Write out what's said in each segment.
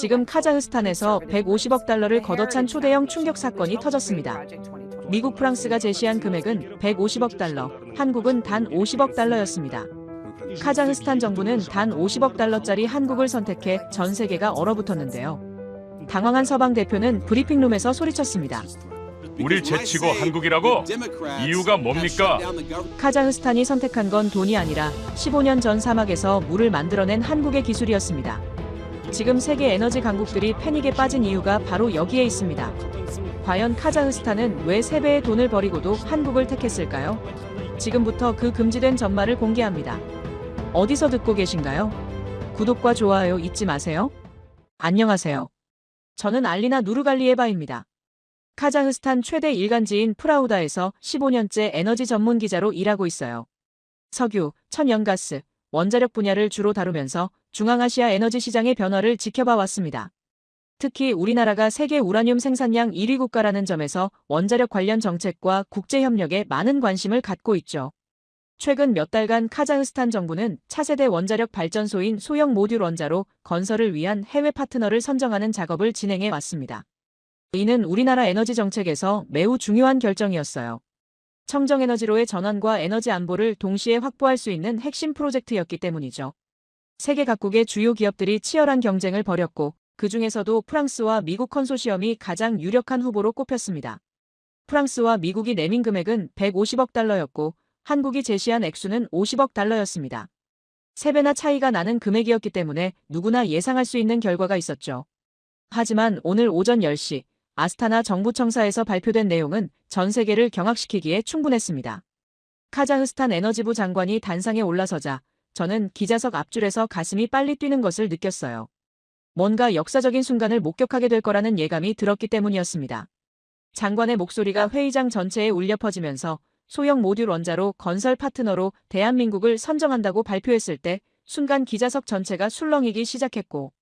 지금 카자흐스탄에서 150억 달러를 걷어찬 초대형 충격 사건이 터졌습니다. 미국, 프랑스가 제시한 금액은 150억 달러, 한국은 단 50억 달러였습니다. 카자흐스탄 정부는 단 50억 달러짜리 한국을 선택해 전 세계가 얼어붙었는데요. 당황한 서방 대표는 브리핑룸에서 소리쳤습니다. 우릴 제치고 한국이라고? 이유가 뭡니까? 카자흐스탄이 선택한 건 돈이 아니라 15년 전 사막에서 물을 만들어낸 한국의 기술이었습니다. 지금 세계 에너지 강국들이 패닉에 빠진 이유가 바로 여기에 있습니다. 과연 카자흐스탄은 왜 3배의 돈을 버리고도 한국을 택했을까요? 지금부터 그 금지된 전말을 공개합니다. 어디서 듣고 계신가요? 구독과 좋아요 잊지 마세요. 안녕하세요. 저는 알리나 누르갈리에바입니다. 카자흐스탄 최대 일간지인 프라우다에서 15년째 에너지 전문 기자로 일하고 있어요. 석유, 천연가스, 원자력 분야를 주로 다루면서 중앙아시아 에너지 시장의 변화를 지켜봐 왔습니다. 특히 우리나라가 세계 우라늄 생산량 1위 국가라는 점에서 원자력 관련 정책과 국제협력에 많은 관심을 갖고 있죠. 최근 몇 달간 카자흐스탄 정부는 차세대 원자력 발전소인 소형 모듈 원자로 건설을 위한 해외 파트너를 선정하는 작업을 진행해 왔습니다. 이는 우리나라 에너지 정책에서 매우 중요한 결정이었어요. 청정에너지로의 전환과 에너지 안보를 동시에 확보할 수 있는 핵심 프로젝트였기 때문이죠. 세계 각국의 주요 기업들이 치열한 경쟁을 벌였고 그 중에서도 프랑스와 미국 컨소시엄이 가장 유력한 후보로 꼽혔습니다. 프랑스와 미국이 내민 금액은 150억 달러였고 한국이 제시한 액수는 50억 달러였습니다. 3배나 차이가 나는 금액이었기 때문에 누구나 예상할 수 있는 결과가 있었죠. 하지만 오늘 오전 10시 아스타나 정부청사에서 발표된 내용은 전 세계를 경악시키기에 충분했습니다. 카자흐스탄 에너지부 장관이 단상에 올라서자 저는 기자석 앞줄에서 가슴이 빨리 뛰는 것을 느꼈어요. 뭔가 역사적인 순간을 목격하게 될 거라는 예감이 들었기 때문이었습니다. 장관의 목소리가 회의장 전체에 울려 퍼지면서 소형 모듈 원자로 건설 파트너로 대한민국을 선정한다고 발표했을 때 순간 기자석 전체가 술렁이기 시작했고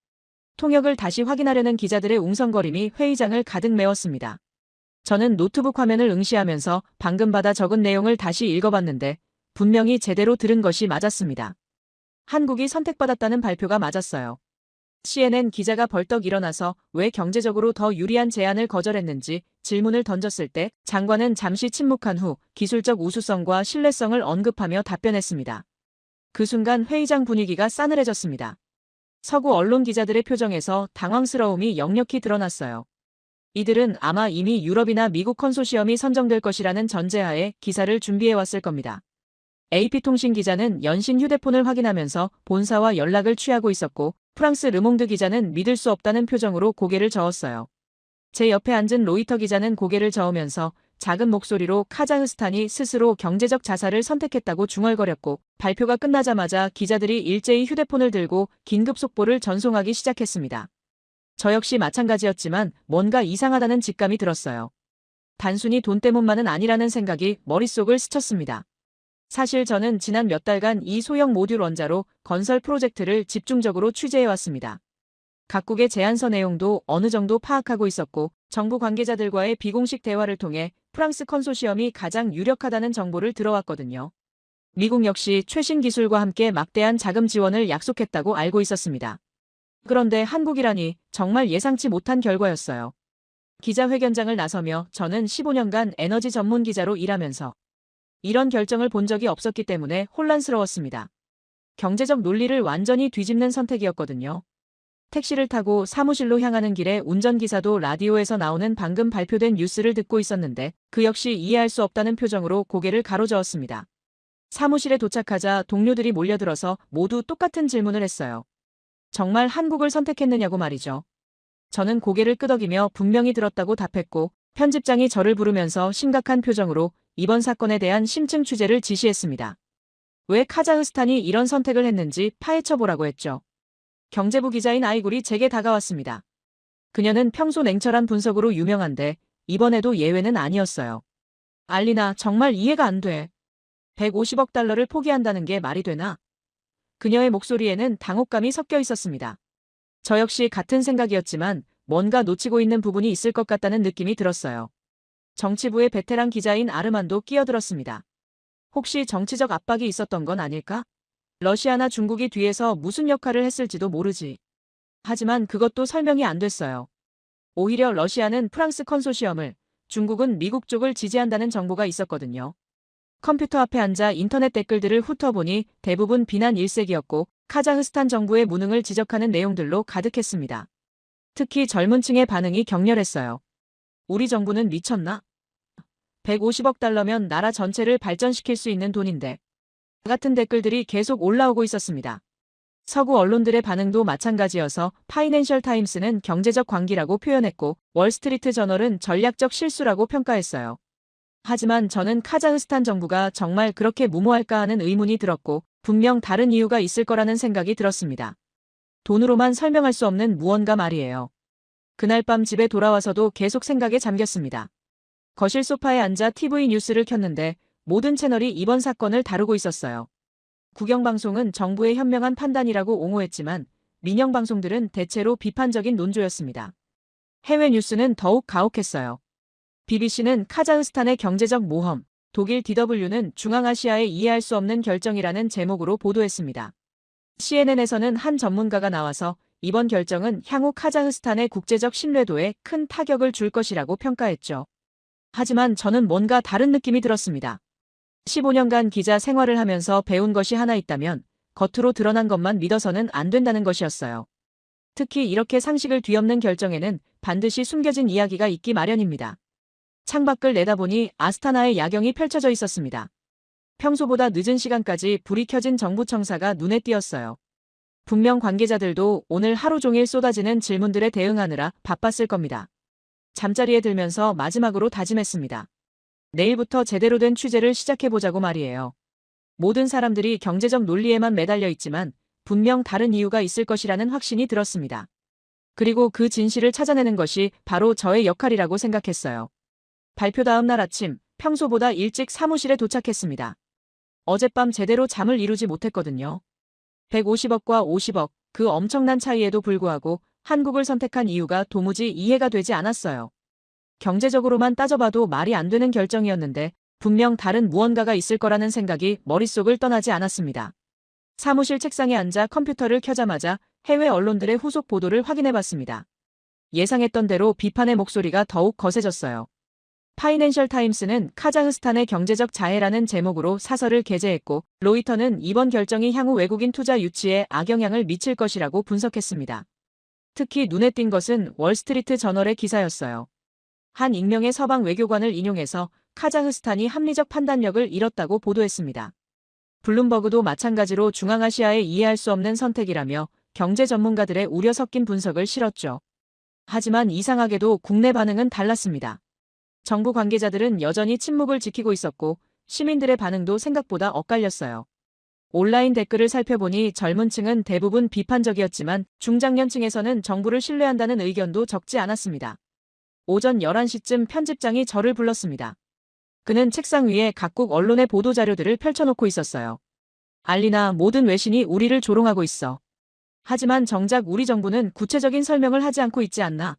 통역을 다시 확인하려는 기자들의 웅성거림이 회의장을 가득 메웠습니다. 저는 노트북 화면을 응시하면서 방금 받아 적은 내용을 다시 읽어봤는데 분명히 제대로 들은 것이 맞았습니다. 한국이 선택받았다는 발표가 맞았어요. CNN 기자가 벌떡 일어나서 왜 경제적으로 더 유리한 제안을 거절했는지 질문을 던졌을 때 장관은 잠시 침묵한 후 기술적 우수성과 신뢰성을 언급하며 답변했습니다. 그 순간 회의장 분위기가 싸늘해졌습니다. 서구 언론 기자들의 표정에서 당황스러움이 역력히 드러났어요. 이들은 아마 이미 유럽이나 미국 컨소시엄이 선정될 것이라는 전제하에 기사를 준비해왔을 겁니다. AP통신 기자는 연신 휴대폰을 확인하면서 본사와 연락을 취하고 있었고 프랑스 르몽드 기자는 믿을 수 없다는 표정으로 고개를 저었어요. 제 옆에 앉은 로이터 기자는 고개를 저으면서 작은 목소리로 카자흐스탄이 스스로 경제적 자살을 선택했다고 중얼거렸고 발표가 끝나자마자 기자들이 일제히 휴대폰을 들고 긴급 속보를 전송하기 시작했습니다. 저 역시 마찬가지였지만 뭔가 이상하다는 직감이 들었어요. 단순히 돈 때문만은 아니라는 생각이 머릿속을 스쳤습니다. 사실 저는 지난 몇 달간 이 소형 모듈 원자로 건설 프로젝트를 집중적으로 취재해왔습니다. 각국의 제안서 내용도 어느 정도 파악하고 있었고 정부 관계자들과의 비공식 대화를 통해 프랑스 컨소시엄이 가장 유력하다는 정보를 들어왔거든요. 미국 역시 최신 기술과 함께 막대한 자금 지원을 약속했다고 알고 있었습니다. 그런데 한국이라니 정말 예상치 못한 결과였어요. 기자회견장을 나서며 저는 15년간 에너지 전문 기자로 일하면서 이런 결정을 본 적이 없었기 때문에 혼란스러웠습니다. 경제적 논리를 완전히 뒤집는 선택이었거든요. 택시를 타고 사무실로 향하는 길에 운전기사도 라디오에서 나오는 방금 발표된 뉴스를 듣고 있었는데 그 역시 이해할 수 없다는 표정으로 고개를 가로저었습니다. 사무실에 도착하자 동료들이 몰려들어서 모두 똑같은 질문을 했어요. 정말 한국을 선택했느냐고 말이죠. 저는 고개를 끄덕이며 분명히 들었다고 답했고 편집장이 저를 부르면서 심각한 표정으로 이번 사건에 대한 심층 취재를 지시했습니다. 왜 카자흐스탄이 이런 선택을 했는지 파헤쳐보라고 했죠. 경제부 기자인 아이굴이 제게 다가왔습니다. 그녀는 평소 냉철한 분석으로 유명한데 이번에도 예외는 아니었어요. 알리나, 정말 이해가 안 돼. 150억 달러를 포기한다는 게 말이 되나? 그녀의 목소리에는 당혹감이 섞여 있었습니다. 저 역시 같은 생각이었지만 뭔가 놓치고 있는 부분이 있을 것 같다는 느낌이 들었어요. 정치부의 베테랑 기자인 아르만도 끼어들었습니다. 혹시 정치적 압박이 있었던 건 아닐까? 러시아나 중국이 뒤에서 무슨 역할을 했을지도 모르지. 하지만 그것도 설명이 안 됐어요. 오히려 러시아는 프랑스 컨소시엄을, 중국은 미국 쪽을 지지한다는 정보가 있었거든요. 컴퓨터 앞에 앉아 인터넷 댓글들을 훑어보니 대부분 비난 일색이었고 카자흐스탄 정부의 무능을 지적하는 내용들로 가득했습니다. 특히 젊은 층의 반응이 격렬했어요. 우리 정부는 미쳤나? 150억 달러면 나라 전체를 발전시킬 수 있는 돈인데. 같은 댓글들이 계속 올라오고 있었습니다. 서구 언론들의 반응도 마찬가지여서 파이낸셜 타임스는 경제적 광기라고 표현했고 월스트리트 저널은 전략적 실수라고 평가했어요. 하지만 저는 카자흐스탄 정부가 정말 그렇게 무모할까 하는 의문이 들었고 분명 다른 이유가 있을 거라는 생각이 들었습니다. 돈으로만 설명할 수 없는 무언가 말이에요. 그날 밤 집에 돌아와서도 계속 생각에 잠겼습니다. 거실 소파에 앉아 TV 뉴스를 켰는데 모든 채널이 이번 사건을 다루고 있었어요. 국영방송은 정부의 현명한 판단이라고 옹호했지만 민영 방송들은 대체로 비판적인 논조였습니다. 해외 뉴스는 더욱 가혹했어요. BBC는 카자흐스탄의 경제적 모험, 독일 DW는 중앙아시아의 이해할 수 없는 결정이라는 제목으로 보도했습니다. CNN에서는 한 전문가가 나와서 이번 결정은 향후 카자흐스탄의 국제적 신뢰도에 큰 타격을 줄 것이라고 평가했죠. 하지만 저는 뭔가 다른 느낌이 들었습니다. 15년간 기자 생활을 하면서 배운 것이 하나 있다면 겉으로 드러난 것만 믿어서는 안 된다는 것이었어요. 특히 이렇게 상식을 뒤엎는 결정에는 반드시 숨겨진 이야기가 있기 마련입니다. 창밖을 내다보니 아스타나의 야경이 펼쳐져 있었습니다. 평소보다 늦은 시간까지 불이 켜진 정부 청사가 눈에 띄었어요. 분명 관계자들도 오늘 하루 종일 쏟아지는 질문들에 대응하느라 바빴을 겁니다. 잠자리에 들면서 마지막으로 다짐했습니다. 내일부터 제대로 된 취재를 시작해보자고 말이에요. 모든 사람들이 경제적 논리에만 매달려 있지만 분명 다른 이유가 있을 것이라는 확신이 들었습니다. 그리고 그 진실을 찾아내는 것이 바로 저의 역할이라고 생각했어요. 발표 다음 날 아침, 평소보다 일찍 사무실에 도착했습니다. 어젯밤 제대로 잠을 이루지 못했거든요. 150억과 50억, 그 엄청난 차이에도 불구하고 한국을 선택한 이유가 도무지 이해가 되지 않았어요. 경제적으로만 따져봐도 말이 안 되는 결정이었는데 분명 다른 무언가가 있을 거라는 생각이 머릿속을 떠나지 않았습니다. 사무실 책상에 앉아 컴퓨터를 켜자마자 해외 언론들의 후속 보도를 확인해봤습니다. 예상했던 대로 비판의 목소리가 더욱 거세졌어요. 파이낸셜 타임스는 카자흐스탄의 경제적 자해라는 제목으로 사설을 게재했고 로이터는 이번 결정이 향후 외국인 투자 유치에 악영향을 미칠 것이라고 분석했습니다. 특히 눈에 띈 것은 월스트리트 저널의 기사였어요. 한 익명의 서방 외교관을 인용해서 카자흐스탄이 합리적 판단력을 잃었다고 보도했습니다. 블룸버그도 마찬가지로 중앙아시아의 이해할 수 없는 선택이라며 경제 전문가들의 우려 섞인 분석을 실었죠. 하지만 이상하게도 국내 반응은 달랐습니다. 정부 관계자들은 여전히 침묵을 지키고 있었고 시민들의 반응도 생각보다 엇갈렸어요. 온라인 댓글을 살펴보니 젊은 층은 대부분 비판적이었지만 중장년층에서는 정부를 신뢰한다는 의견도 적지 않았습니다. 오전 11시쯤 편집장이 저를 불렀습니다. 그는 책상 위에 각국 언론의 보도자료들을 펼쳐놓고 있었어요. 알리나 모든 외신이 우리를 조롱하고 있어. 하지만 정작 우리 정부는 구체적인 설명을 하지 않고 있지 않나.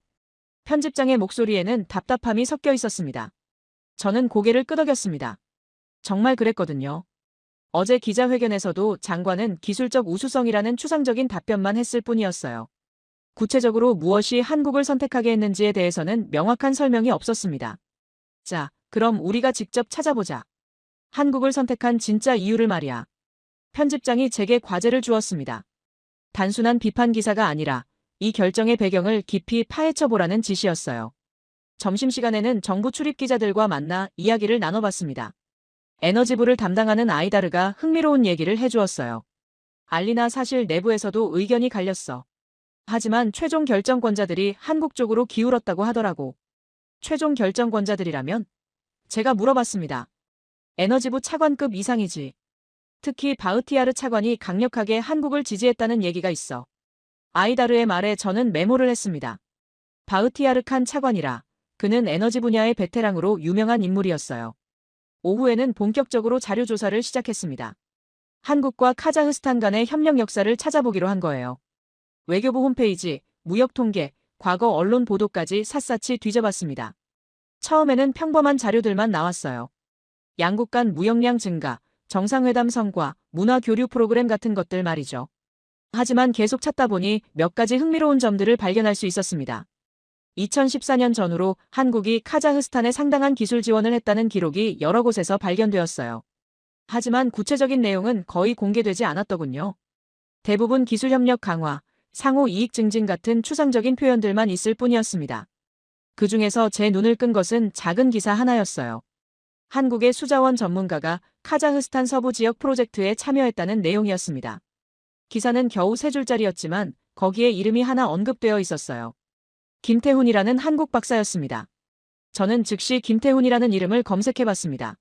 편집장의 목소리에는 답답함이 섞여 있었습니다. 저는 고개를 끄덕였습니다. 정말 그랬거든요. 어제 기자회견에서도 장관은 기술적 우수성이라는 추상적인 답변만 했을 뿐이었어요. 구체적으로 무엇이 한국을 선택하게 했는지에 대해서는 명확한 설명이 없었습니다. 자, 그럼 우리가 직접 찾아보자. 한국을 선택한 진짜 이유를 말이야. 편집장이 제게 과제를 주었습니다. 단순한 비판 기사가 아니라 이 결정의 배경을 깊이 파헤쳐보라는 지시였어요. 점심시간에는 정부 출입 기자들과 만나 이야기를 나눠봤습니다. 에너지부를 담당하는 아이다르가 흥미로운 얘기를 해주었어요. 알리나 사실 내부에서도 의견이 갈렸어. 하지만 최종 결정권자들이 한국 쪽으로 기울었다고 하더라고. 최종 결정권자들이라면? 제가 물어봤습니다. 에너지부 차관급 이상이지. 특히 바흐티아르 차관이 강력하게 한국을 지지했다는 얘기가 있어. 아이다르의 말에 저는 메모를 했습니다. 바흐티아르 칸 차관이라. 그는 에너지 분야의 베테랑으로 유명한 인물이었어요. 오후에는 본격적으로 자료 조사를 시작했습니다. 한국과 카자흐스탄 간의 협력 역사를 찾아보기로 한 거예요. 외교부 홈페이지, 무역 통계, 과거 언론 보도까지 샅샅이 뒤져봤습니다. 처음에는 평범한 자료들만 나왔어요. 양국 간 무역량 증가, 정상회담 성과, 문화 교류 프로그램 같은 것들 말이죠. 하지만 계속 찾다 보니 몇 가지 흥미로운 점들을 발견할 수 있었습니다. 2014년 전후로 한국이 카자흐스탄에 상당한 기술 지원을 했다는 기록이 여러 곳에서 발견되었어요. 하지만 구체적인 내용은 거의 공개되지 않았더군요. 대부분 기술 협력 강화, 상호 이익 증진 같은 추상적인 표현들만 있을 뿐이었습니다. 그 중에서 제 눈을 끈 것은 작은 기사 하나였어요. 한국의 수자원 전문가가 카자흐스탄 서부 지역 프로젝트에 참여했다는 내용이었습니다. 기사는 겨우 3줄짜리였지만 거기에 이름이 하나 언급되어 있었어요. 김태훈이라는 한국 박사였습니다. 저는 즉시 김태훈이라는 이름을 검색해봤습니다.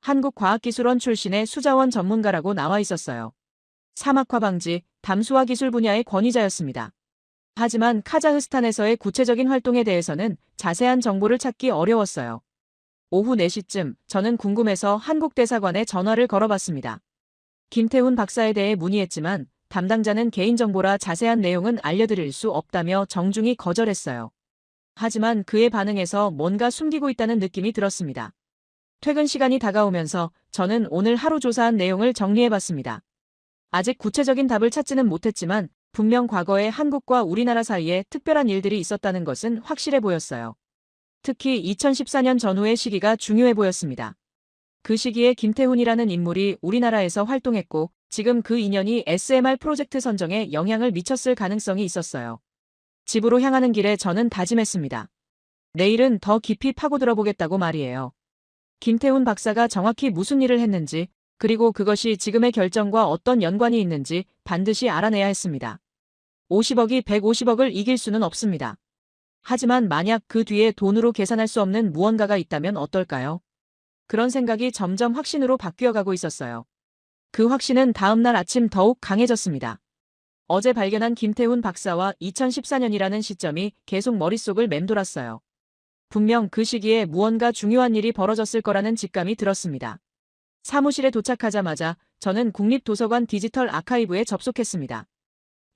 한국과학기술원 출신의 수자원 전문가라고 나와 있었어요. 사막화 방지, 담수화 기술 분야의 권위자였습니다. 하지만 카자흐스탄에서의 구체적인 활동에 대해서는 자세한 정보를 찾기 어려웠어요. 오후 4시쯤 저는 궁금해서 한국 대사관에 전화를 걸어봤습니다. 김태훈 박사에 대해 문의했지만 담당자는 개인정보라 자세한 내용은 알려드릴 수 없다며 정중히 거절했어요. 하지만 그의 반응에서 뭔가 숨기고 있다는 느낌이 들었습니다. 퇴근 시간이 다가오면서 저는 오늘 하루 조사한 내용을 정리해봤습니다. 아직 구체적인 답을 찾지는 못했지만 분명 과거에 한국과 우리나라 사이에 특별한 일들이 있었다는 것은 확실해 보였어요. 특히 2014년 전후의 시기가 중요해 보였습니다. 그 시기에 김태훈이라는 인물이 우리나라에서 활동했고 지금 그 인연이 SMR 프로젝트 선정에 영향을 미쳤을 가능성이 있었어요. 집으로 향하는 길에 저는 다짐했습니다. 내일은 더 깊이 파고들어 보겠다고 말이에요. 김태훈 박사가 정확히 무슨 일을 했는지 그리고 그것이 지금의 결정과 어떤 연관이 있는지 반드시 알아내야 했습니다. 50억이 150억을 이길 수는 없습니다. 하지만 만약 그 뒤에 돈으로 계산할 수 없는 무언가가 있다면 어떨까요? 그런 생각이 점점 확신으로 바뀌어가고 있었어요. 그 확신은 다음 날 아침 더욱 강해졌습니다. 어제 발견한 김태훈 박사와 2014년이라는 시점이 계속 머릿속을 맴돌았어요. 분명 그 시기에 무언가 중요한 일이 벌어졌을 거라는 직감이 들었습니다. 사무실에 도착하자마자 저는 국립도서관 디지털 아카이브에 접속했습니다.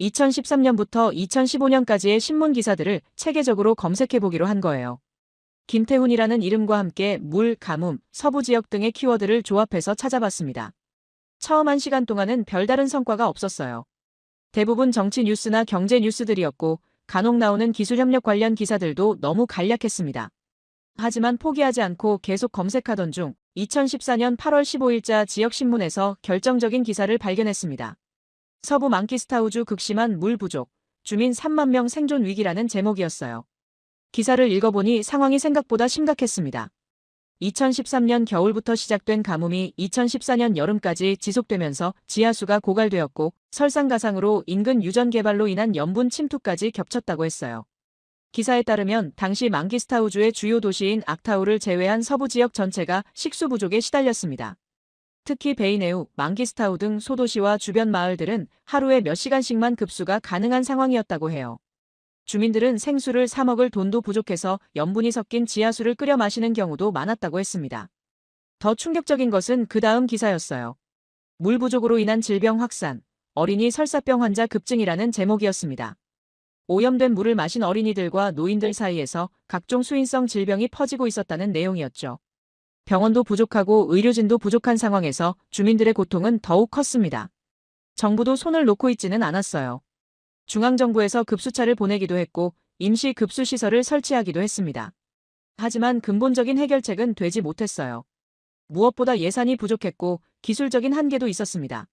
2013년부터 2015년까지의 신문 기사들을 체계적으로 검색해보기로 한 거예요. 김태훈이라는 이름과 함께 물, 가뭄, 서부 지역 등의 키워드를 조합해서 찾아봤습니다. 처음 1시간 동안은 별다른 성과가 없었어요. 대부분 정치 뉴스나 경제 뉴스들이었고 간혹 나오는 기술협력 관련 기사들도 너무 간략했습니다. 하지만 포기하지 않고 계속 검색하던 중 2014년 8월 15일자 지역신문에서 결정적인 기사를 발견했습니다. 서부 망키스타우주 극심한 물 부족, 주민 3만 명 생존 위기라는 제목이었어요. 기사를 읽어보니 상황이 생각보다 심각했습니다. 2013년 겨울부터 시작된 가뭄이 2014년 여름까지 지속되면서 지하수가 고갈되었고 설상가상으로 인근 유전 개발로 인한 염분 침투까지 겹쳤다고 했어요. 기사에 따르면 당시 망키스타우주의 주요 도시인 악타우를 제외한 서부 지역 전체가 식수 부족에 시달렸습니다. 특히 베이네우, 망키스타우 등 소도시와 주변 마을들은 하루에 몇 시간씩만 급수가 가능한 상황이었다고 해요. 주민들은 생수를 사 먹을 돈도 부족해서 염분이 섞인 지하수를 끓여 마시는 경우도 많았다고 했습니다. 더 충격적인 것은 그 다음 기사였어요. 물 부족으로 인한 질병 확산, 어린이 설사병 환자 급증이라는 제목이었습니다. 오염된 물을 마신 어린이들과 노인들 사이에서 각종 수인성 질병이 퍼지고 있었다는 내용이었죠. 병원도 부족하고 의료진도 부족한 상황에서 주민들의 고통은 더욱 컸습니다. 정부도 손을 놓고 있지는 않았어요. 중앙정부에서 급수차를 보내기도 했고 임시 급수시설을 설치하기도 했습니다. 하지만 근본적인 해결책은 되지 못했어요. 무엇보다 예산이 부족했고 기술적인 한계도 있었습니다.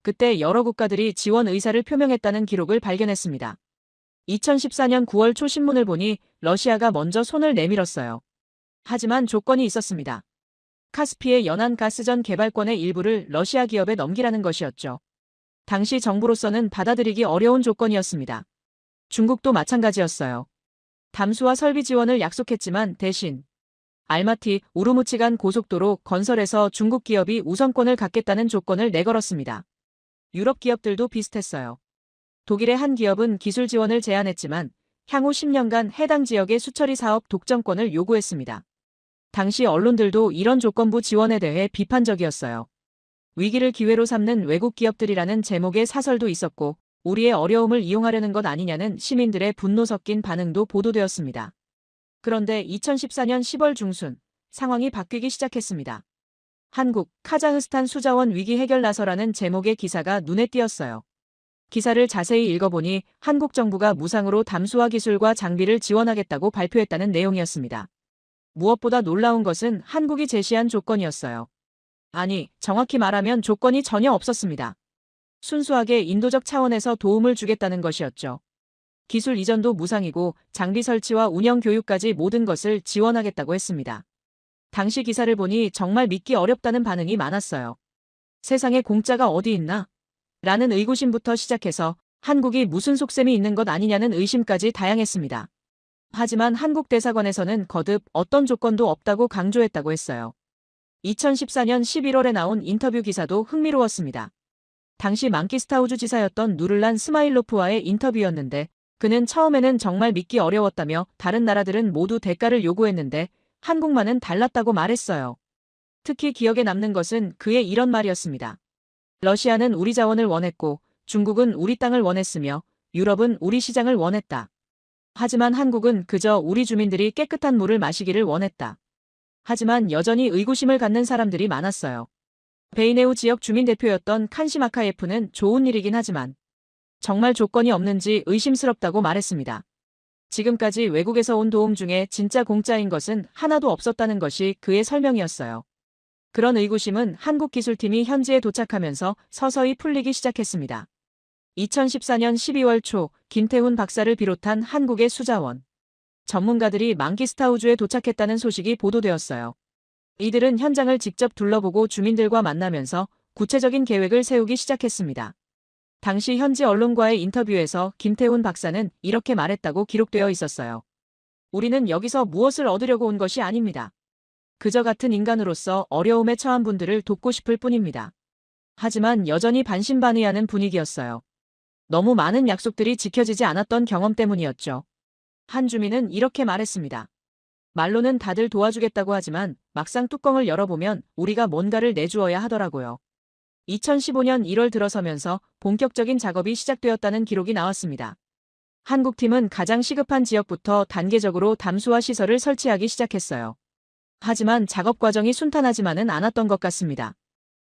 그때 여러 국가들이 지원 의사를 표명했다는 기록을 발견했습니다. 2014년 9월 초 신문을 보니 러시아가 먼저 손을 내밀었어요. 하지만 조건이 있었습니다. 카스피의 연안 가스전 개발권의 일부를 러시아 기업에 넘기라는 것이었죠. 당시 정부로서는 받아들이기 어려운 조건이었습니다. 중국도 마찬가지였어요. 담수화 설비 지원을 약속했지만 대신 알마티, 우르무치 간 고속도로 건설에서 중국 기업이 우선권을 갖겠다는 조건을 내걸었습니다. 유럽 기업들도 비슷했어요. 독일의 한 기업은 기술 지원을 제안했지만 향후 10년간 해당 지역의 수처리 사업 독점권을 요구했습니다. 당시 언론들도 이런 조건부 지원에 대해 비판적이었어요. 위기를 기회로 삼는 외국 기업들이라는 제목의 사설도 있었고 우리의 어려움을 이용하려는 것 아니냐는 시민들의 분노 섞인 반응도 보도되었습니다. 그런데 2014년 10월 중순 상황이 바뀌기 시작했습니다. 한국, 카자흐스탄 수자원 위기 해결 나서라는 제목의 기사가 눈에 띄었어요. 기사를 자세히 읽어보니 한국 정부가 무상으로 담수화 기술과 장비를 지원하겠다고 발표했다는 내용이었습니다. 무엇보다 놀라운 것은 한국이 제시한 조건이었어요. 아니, 정확히 말하면 조건이 전혀 없었습니다. 순수하게 인도적 차원에서 도움을 주겠다는 것이었죠. 기술 이전도 무상이고 장비 설치와 운영 교육까지 모든 것을 지원하겠다고 했습니다. 당시 기사를 보니 정말 믿기 어렵다는 반응이 많았어요. 세상에 공짜가 어디 있나? 라는 의구심부터 시작해서 한국이 무슨 속셈이 있는 것 아니냐는 의심까지 다양했습니다. 하지만 한국 대사관에서는 거듭 어떤 조건도 없다고 강조했다고 했어요. 2014년 11월에 나온 인터뷰 기사도 흥미로웠습니다. 당시 망키스타우주 지사였던 누를란 스마일로프와의 인터뷰였는데 그는 처음에는 정말 믿기 어려웠다며 다른 나라들은 모두 대가를 요구했는데 한국만은 달랐다고 말했어요. 특히 기억에 남는 것은 그의 이런 말이었습니다. 러시아는 우리 자원을 원했고 중국은 우리 땅을 원했으며 유럽은 우리 시장을 원했다. 하지만 한국은 그저 우리 주민들이 깨끗한 물을 마시기를 원했다. 하지만 여전히 의구심을 갖는 사람들이 많았어요. 베이네우 지역 주민 대표였던 칸시마카예프는 좋은 일이긴 하지만 정말 조건이 없는지 의심스럽다고 말했습니다. 지금까지 외국에서 온 도움 중에 진짜 공짜인 것은 하나도 없었다는 것이 그의 설명이었어요. 그런 의구심은 한국 기술팀이 현지에 도착하면서 서서히 풀리기 시작했습니다. 2014년 12월 초 김태훈 박사를 비롯한 한국의 수자원 전문가들이 망키스타우주에 도착했다는 소식이 보도되었어요. 이들은 현장을 직접 둘러보고 주민들과 만나면서 구체적인 계획을 세우기 시작했습니다. 당시 현지 언론과의 인터뷰에서 김태훈 박사는 이렇게 말했다고 기록되어 있었어요. 우리는 여기서 무엇을 얻으려고 온 것이 아닙니다. 그저 같은 인간으로서 어려움에 처한 분들을 돕고 싶을 뿐입니다. 하지만 여전히 반신반의하는 분위기였어요. 너무 많은 약속들이 지켜지지 않았던 경험 때문이었죠. 한 주민은 이렇게 말했습니다. 말로는 다들 도와주겠다고 하지만 막상 뚜껑을 열어보면 우리가 뭔가를 내주어야 하더라고요. 2015년 1월 들어서면서 본격적인 작업이 시작되었다는 기록이 나왔습니다. 한국팀은 가장 시급한 지역부터 단계적으로 담수화 시설을 설치하기 시작했어요. 하지만 작업 과정이 순탄하지만은 않았던 것 같습니다.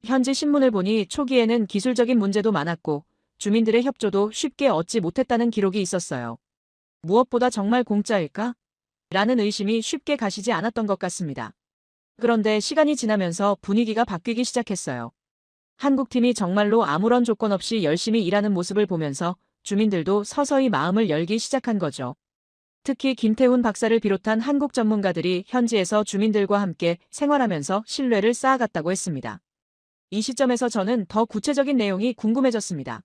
현지 신문을 보니 초기에는 기술적인 문제도 많았고 주민들의 협조도 쉽게 얻지 못했다는 기록이 있었어요. 무엇보다 정말 공짜일까? 라는 의심이 쉽게 가시지 않았던 것 같습니다. 그런데 시간이 지나면서 분위기가 바뀌기 시작했어요. 한국팀이 정말로 아무런 조건 없이 열심히 일하는 모습을 보면서 주민들도 서서히 마음을 열기 시작한 거죠. 특히 김태훈 박사를 비롯한 한국 전문가들이 현지에서 주민들과 함께 생활하면서 신뢰를 쌓아갔다고 했습니다. 이 시점에서 저는 더 구체적인 내용이 궁금해졌습니다.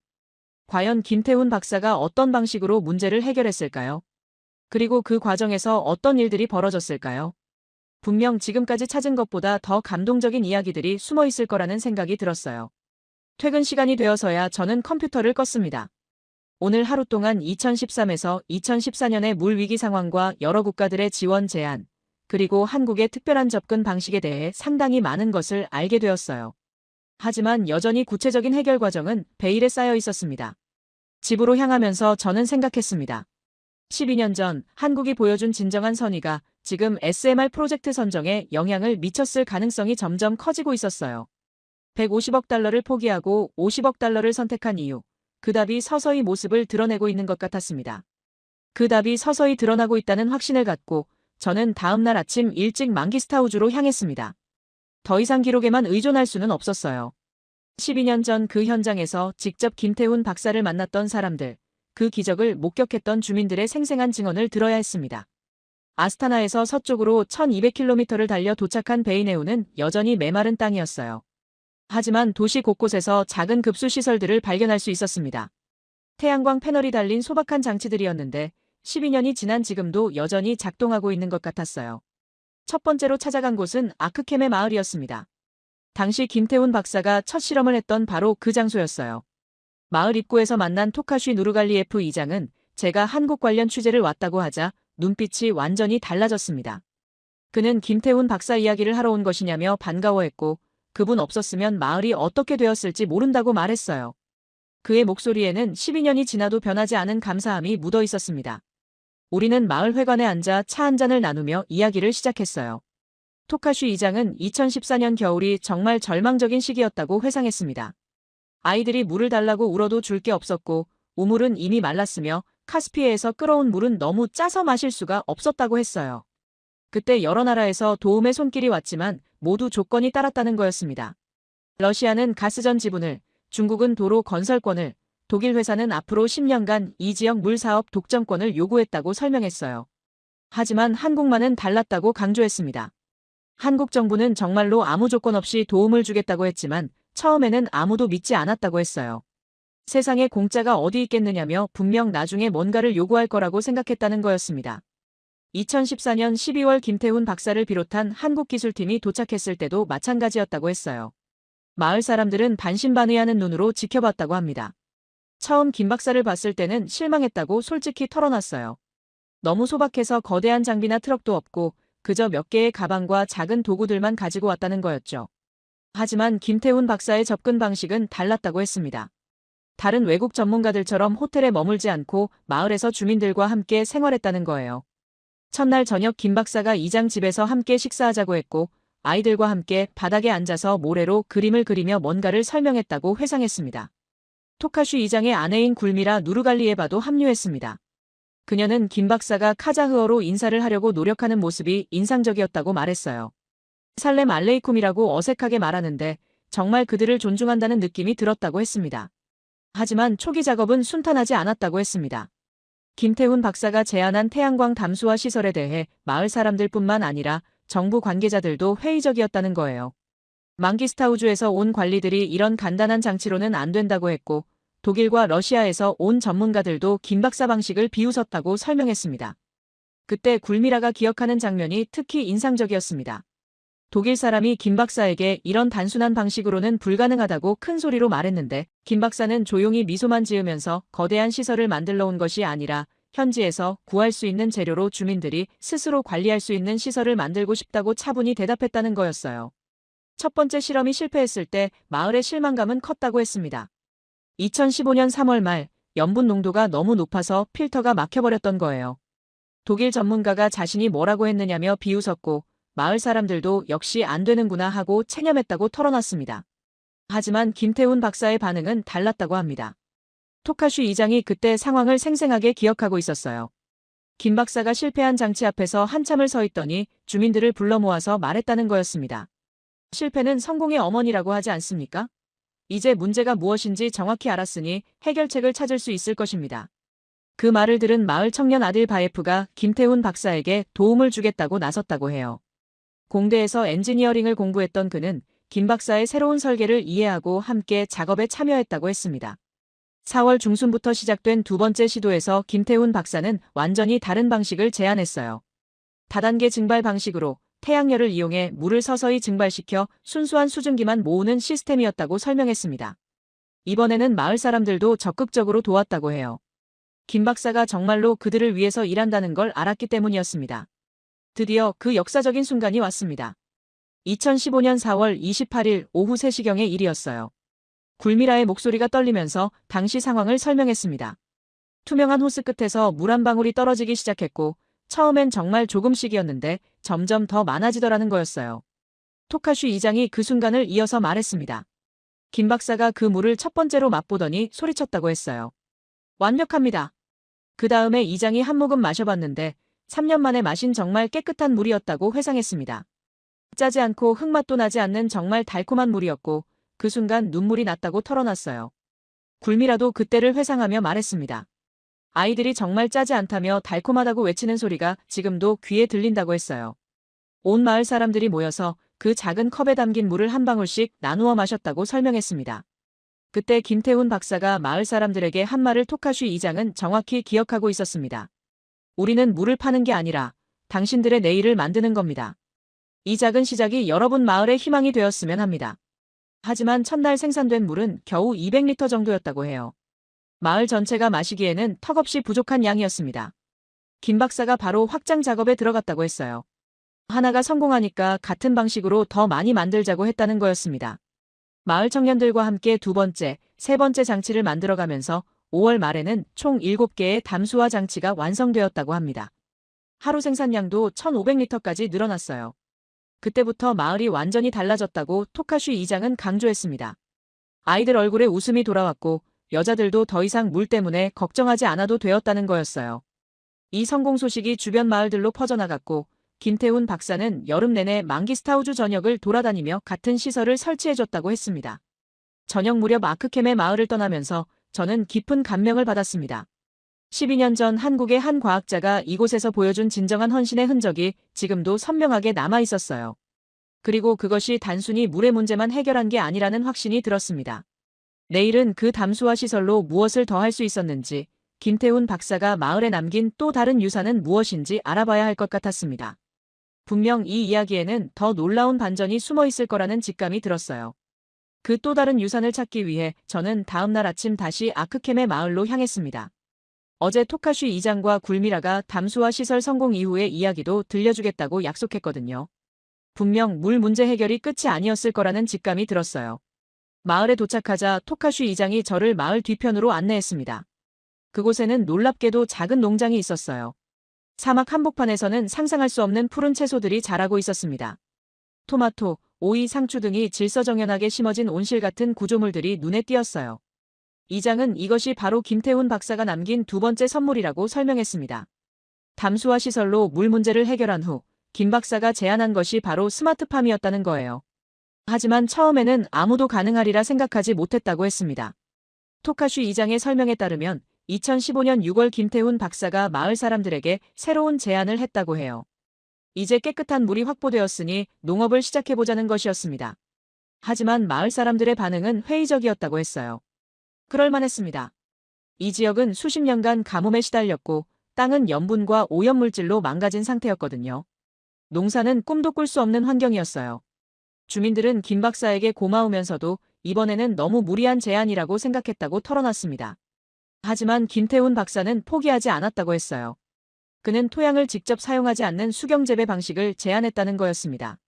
과연 김태훈 박사가 어떤 방식으로 문제를 해결했을까요? 그리고 그 과정에서 어떤 일들이 벌어졌을까요? 분명 지금까지 찾은 것보다 더 감동적인 이야기들이 숨어 있을 거라는 생각이 들었어요. 퇴근 시간이 되어서야 저는 컴퓨터를 껐습니다. 오늘 하루 동안 2013에서 2014년의 물 위기 상황과 여러 국가들의 지원 제안, 그리고 한국의 특별한 접근 방식에 대해 상당히 많은 것을 알게 되었어요. 하지만 여전히 구체적인 해결 과정은 베일에 쌓여 있었습니다. 집으로 향하면서 저는 생각했습니다. 12년 전 한국이 보여준 진정한 선의가 지금 SMR 프로젝트 선정에 영향을 미쳤을 가능성이 점점 커지고 있었어요. 150억 달러를 포기하고 50억 달러를 선택한 이유. 그 답이 서서히 모습을 드러내고 있는 것 같았습니다. 그 답이 서서히 드러나고 있다는 확신을 갖고 저는 다음 날 아침 일찍 망키스타우주로 향했습니다. 더 이상 기록에만 의존할 수는 없었어요. 12년 전 그 현장에서 직접 김태훈 박사를 만났던 사람들, 그 기적을 목격했던 주민들의 생생한 증언을 들어야 했습니다. 아스타나에서 서쪽으로 1200km를 달려 도착한 베이네우는 여전히 메마른 땅이었어요. 하지만 도시 곳곳에서 작은 급수시설들을 발견할 수 있었습니다. 태양광 패널이 달린 소박한 장치들이었는데 12년이 지난 지금도 여전히 작동하고 있는 것 같았어요. 첫 번째로 찾아간 곳은 아크케메 마을이었습니다. 당시 김태훈 박사가 첫 실험을 했던 바로 그 장소였어요. 마을 입구에서 만난 토카쉬 누르갈리예프 이장은 제가 한국 관련 취재를 왔다고 하자 눈빛이 완전히 달라졌습니다. 그는 김태훈 박사 이야기를 하러 온 것이냐며 반가워했고 그분 없었으면 마을이 어떻게 되었을지 모른다고 말했어요. 그의 목소리에는 12년이 지나도 변하지 않은 감사함이 묻어 있었습니다. 우리는 마을 회관에 앉아 차 한 잔을 나누며 이야기를 시작했어요. 토카쉬 이장은 2014년 겨울이 정말 절망적인 시기였다고 회상했습니다. 아이들이 물을 달라고 울어도 줄 게 없었고 우물은 이미 말랐으며 카스피해에서 끌어온 물은 너무 짜서 마실 수가 없었다고 했어요. 그때 여러 나라에서 도움의 손길이 왔지만 모두 조건이 따랐다는 거였습니다. 러시아는 가스전 지분을, 중국은 도로 건설권을, 독일 회사는 앞으로 10년간 이 지역 물 사업 독점권을 요구했다고 설명했어요. 하지만 한국만은 달랐다고 강조했습니다. 한국 정부는 정말로 아무 조건 없이 도움을 주겠다고 했지만 처음에는 아무도 믿지 않았다고 했어요. 세상에 공짜가 어디 있겠느냐며 분명 나중에 뭔가를 요구할 거라고 생각했다는 거였습니다. 2014년 12월 김태훈 박사를 비롯한 한국기술팀이 도착했을 때도 마찬가지였다고 했어요. 마을 사람들은 반신반의하는 눈으로 지켜봤다고 합니다. 처음 김 박사를 봤을 때는 실망했다고 솔직히 털어놨어요. 너무 소박해서 거대한 장비나 트럭도 없고 그저 몇 개의 가방과 작은 도구들만 가지고 왔다는 거였죠. 하지만 김태훈 박사의 접근 방식은 달랐다고 했습니다. 다른 외국 전문가들처럼 호텔에 머물지 않고 마을에서 주민들과 함께 생활했다는 거예요. 첫날 저녁 김 박사가 이장 집에서 함께 식사하자고 했고 아이들과 함께 바닥에 앉아서 모래로 그림을 그리며 뭔가를 설명했다고 회상했습니다. 토카슈 이장의 아내인 굴미라 누르갈리에바도 합류했습니다. 그녀는 김 박사가 카자흐어로 인사를 하려고 노력하는 모습이 인상적이었다고 말했어요. 살렘 알레이쿰이라고 어색하게 말하는데 정말 그들을 존중한다는 느낌이 들었다고 했습니다. 하지만 초기 작업은 순탄하지 않았다고 했습니다. 김태훈 박사가 제안한 태양광 담수화 시설에 대해 마을 사람들뿐만 아니라 정부 관계자들도 회의적이었다는 거예요. 망기스타우주에서 온 관리들이 이런 간단한 장치로는 안 된다고 했고 독일과 러시아에서 온 전문가들도 김 박사 방식을 비웃었다고 설명했습니다. 그때 굴미라가 기억하는 장면이 특히 인상적이었습니다. 독일 사람이 김 박사에게 이런 단순한 방식으로는 불가능하다고 큰 소리로 말했는데 김 박사는 조용히 미소만 지으면서 거대한 시설을 만들러 온 것이 아니라 현지에서 구할 수 있는 재료로 주민들이 스스로 관리할 수 있는 시설을 만들고 싶다고 차분히 대답했다는 거였어요. 첫 번째 실험이 실패했을 때 마을의 실망감은 컸다고 했습니다. 2015년 3월 말 염분 농도가 너무 높아서 필터가 막혀버렸던 거예요. 독일 전문가가 자신이 뭐라고 했느냐며 비웃었고 마을 사람들도 역시 안 되는구나 하고 체념했다고 털어놨습니다. 하지만 김태훈 박사의 반응은 달랐다고 합니다. 토카슈 이장이 그때 상황을 생생하게 기억하고 있었어요. 김 박사가 실패한 장치 앞에서 한참을 서 있더니 주민들을 불러 모아서 말했다는 거였습니다. 실패는 성공의 어머니라고 하지 않습니까? 이제 문제가 무엇인지 정확히 알았으니 해결책을 찾을 수 있을 것입니다. 그 말을 들은 마을 청년 아들 바예프가 김태훈 박사에게 도움을 주겠다고 나섰다고 해요. 공대에서 엔지니어링을 공부했던 그는 김 박사의 새로운 설계를 이해하고 함께 작업에 참여했다고 했습니다. 4월 중순부터 시작된 두 번째 시도에서 김태훈 박사는 완전히 다른 방식을 제안했어요. 다단계 증발 방식으로 태양열을 이용해 물을 서서히 증발시켜 순수한 수증기만 모으는 시스템이었다고 설명했습니다. 이번에는 마을 사람들도 적극적으로 도왔다고 해요. 김 박사가 정말로 그들을 위해서 일한다는 걸 알았기 때문이었습니다. 드디어 그 역사적인 순간이 왔습니다. 2015년 4월 28일 오후 3시경의 일이었어요. 굴미라의 목소리가 떨리면서 당시 상황을 설명했습니다. 투명한 호스 끝에서 물 한 방울이 떨어지기 시작했고 처음엔 정말 조금씩이었는데 점점 더 많아지더라는 거였어요. 토카슈 이장이 그 순간을 이어서 말했습니다. 김 박사가 그 물을 첫 번째로 맛보더니 소리쳤다고 했어요. 완벽합니다. 그 다음에 이장이 한 모금 마셔봤는데 3년 만에 마신 정말 깨끗한 물이었다고 회상했습니다. 짜지 않고 흙맛도 나지 않는 정말 달콤한 물이었고 그 순간 눈물이 났다고 털어놨어요. 굴미라도 그때를 회상하며 말했습니다. 아이들이 정말 짜지 않다며 달콤하다고 외치는 소리가 지금도 귀에 들린다고 했어요. 온 마을 사람들이 모여서 그 작은 컵에 담긴 물을 한 방울씩 나누어 마셨다고 설명했습니다. 그때 김태훈 박사가 마을 사람들에게 한 말을 토카슈 이장은 정확히 기억하고 있었습니다. 우리는 물을 파는 게 아니라 당신들의 내일을 만드는 겁니다. 이 작은 시작이 여러분 마을의 희망이 되었으면 합니다. 하지만 첫날 생산된 물은 겨우 200리터 정도였다고 해요. 마을 전체가 마시기에는 턱없이 부족한 양이었습니다. 김 박사가 바로 확장 작업에 들어갔다고 했어요. 하나가 성공하니까 같은 방식으로 더 많이 만들자고 했다는 거였습니다. 마을 청년들과 함께 두 번째, 세 번째 장치를 만들어가면서 5월 말에는 총 7개의 담수화 장치가 완성되었다고 합니다. 하루 생산량도 1,500리터까지 늘어났어요. 그때부터 마을이 완전히 달라졌다고 토카슈 이장은 강조했습니다. 아이들 얼굴에 웃음이 돌아왔고 여자들도 더 이상 물 때문에 걱정하지 않아도 되었다는 거였어요. 이 성공 소식이 주변 마을들로 퍼져나갔고 김태훈 박사는 여름 내내 망기스타우주 전역을 돌아다니며 같은 시설을 설치해줬다고 했습니다. 저녁 무렵 아크캠의 마을을 떠나면서 저는 깊은 감명을 받았습니다. 12년 전 한국의 한 과학자가 이곳에서 보여준 진정한 헌신의 흔적이 지금도 선명하게 남아 있었어요. 그리고 그것이 단순히 물의 문제만 해결한 게 아니라는 확신이 들었습니다. 내일은 그 담수화 시설로 무엇을 더 할 수 있었는지, 김태훈 박사가 마을에 남긴 또 다른 유산은 무엇인지 알아봐야 할 것 같았습니다. 분명 이 이야기에는 더 놀라운 반전이 숨어 있을 거라는 직감이 들었어요. 그 또 다른 유산을 찾기 위해 저는 다음 날 아침 다시 아크캠의 마을로 향했습니다. 어제 토카슈 이장과 굴미라가 담수화 시설 성공 이후의 이야기도 들려주겠다고 약속했거든요. 분명 물 문제 해결이 끝이 아니었을 거라는 직감이 들었어요. 마을에 도착하자 토카슈 이장이 저를 마을 뒤편으로 안내했습니다. 그곳에는 놀랍게도 작은 농장이 있었어요. 사막 한복판에서는 상상할 수 없는 푸른 채소들이 자라고 있었습니다. 토마토, 오이, 상추 등이 질서정연하게 심어진 온실 같은 구조물들이 눈에 띄었어요. 이장은 이것이 바로 김태훈 박사가 남긴 두 번째 선물이라고 설명했습니다. 담수화 시설로 물 문제를 해결한 후 김 박사가 제안한 것이 바로 스마트팜이었다는 거예요. 하지만 처음에는 아무도 가능하리라 생각하지 못했다고 했습니다. 토카슈 이장의 설명에 따르면 2015년 6월 김태훈 박사가 마을 사람들에게 새로운 제안을 했다고 해요. 이제 깨끗한 물이 확보되었으니 농업을 시작해보자는 것이었습니다. 하지만 마을 사람들의 반응은 회의적이었다고 했어요. 그럴만했습니다. 이 지역은 수십 년간 가뭄에 시달렸고 땅은 염분과 오염물질로 망가진 상태였거든요. 농사는 꿈도 꿀 수 없는 환경이었어요. 주민들은 김 박사에게 고마우면서도 이번에는 너무 무리한 제안이라고 생각했다고 털어놨습니다. 하지만 김태훈 박사는 포기하지 않았다고 했어요. 그는 토양을 직접 사용하지 않는 수경재배 방식을 제안했다는 거였습니다.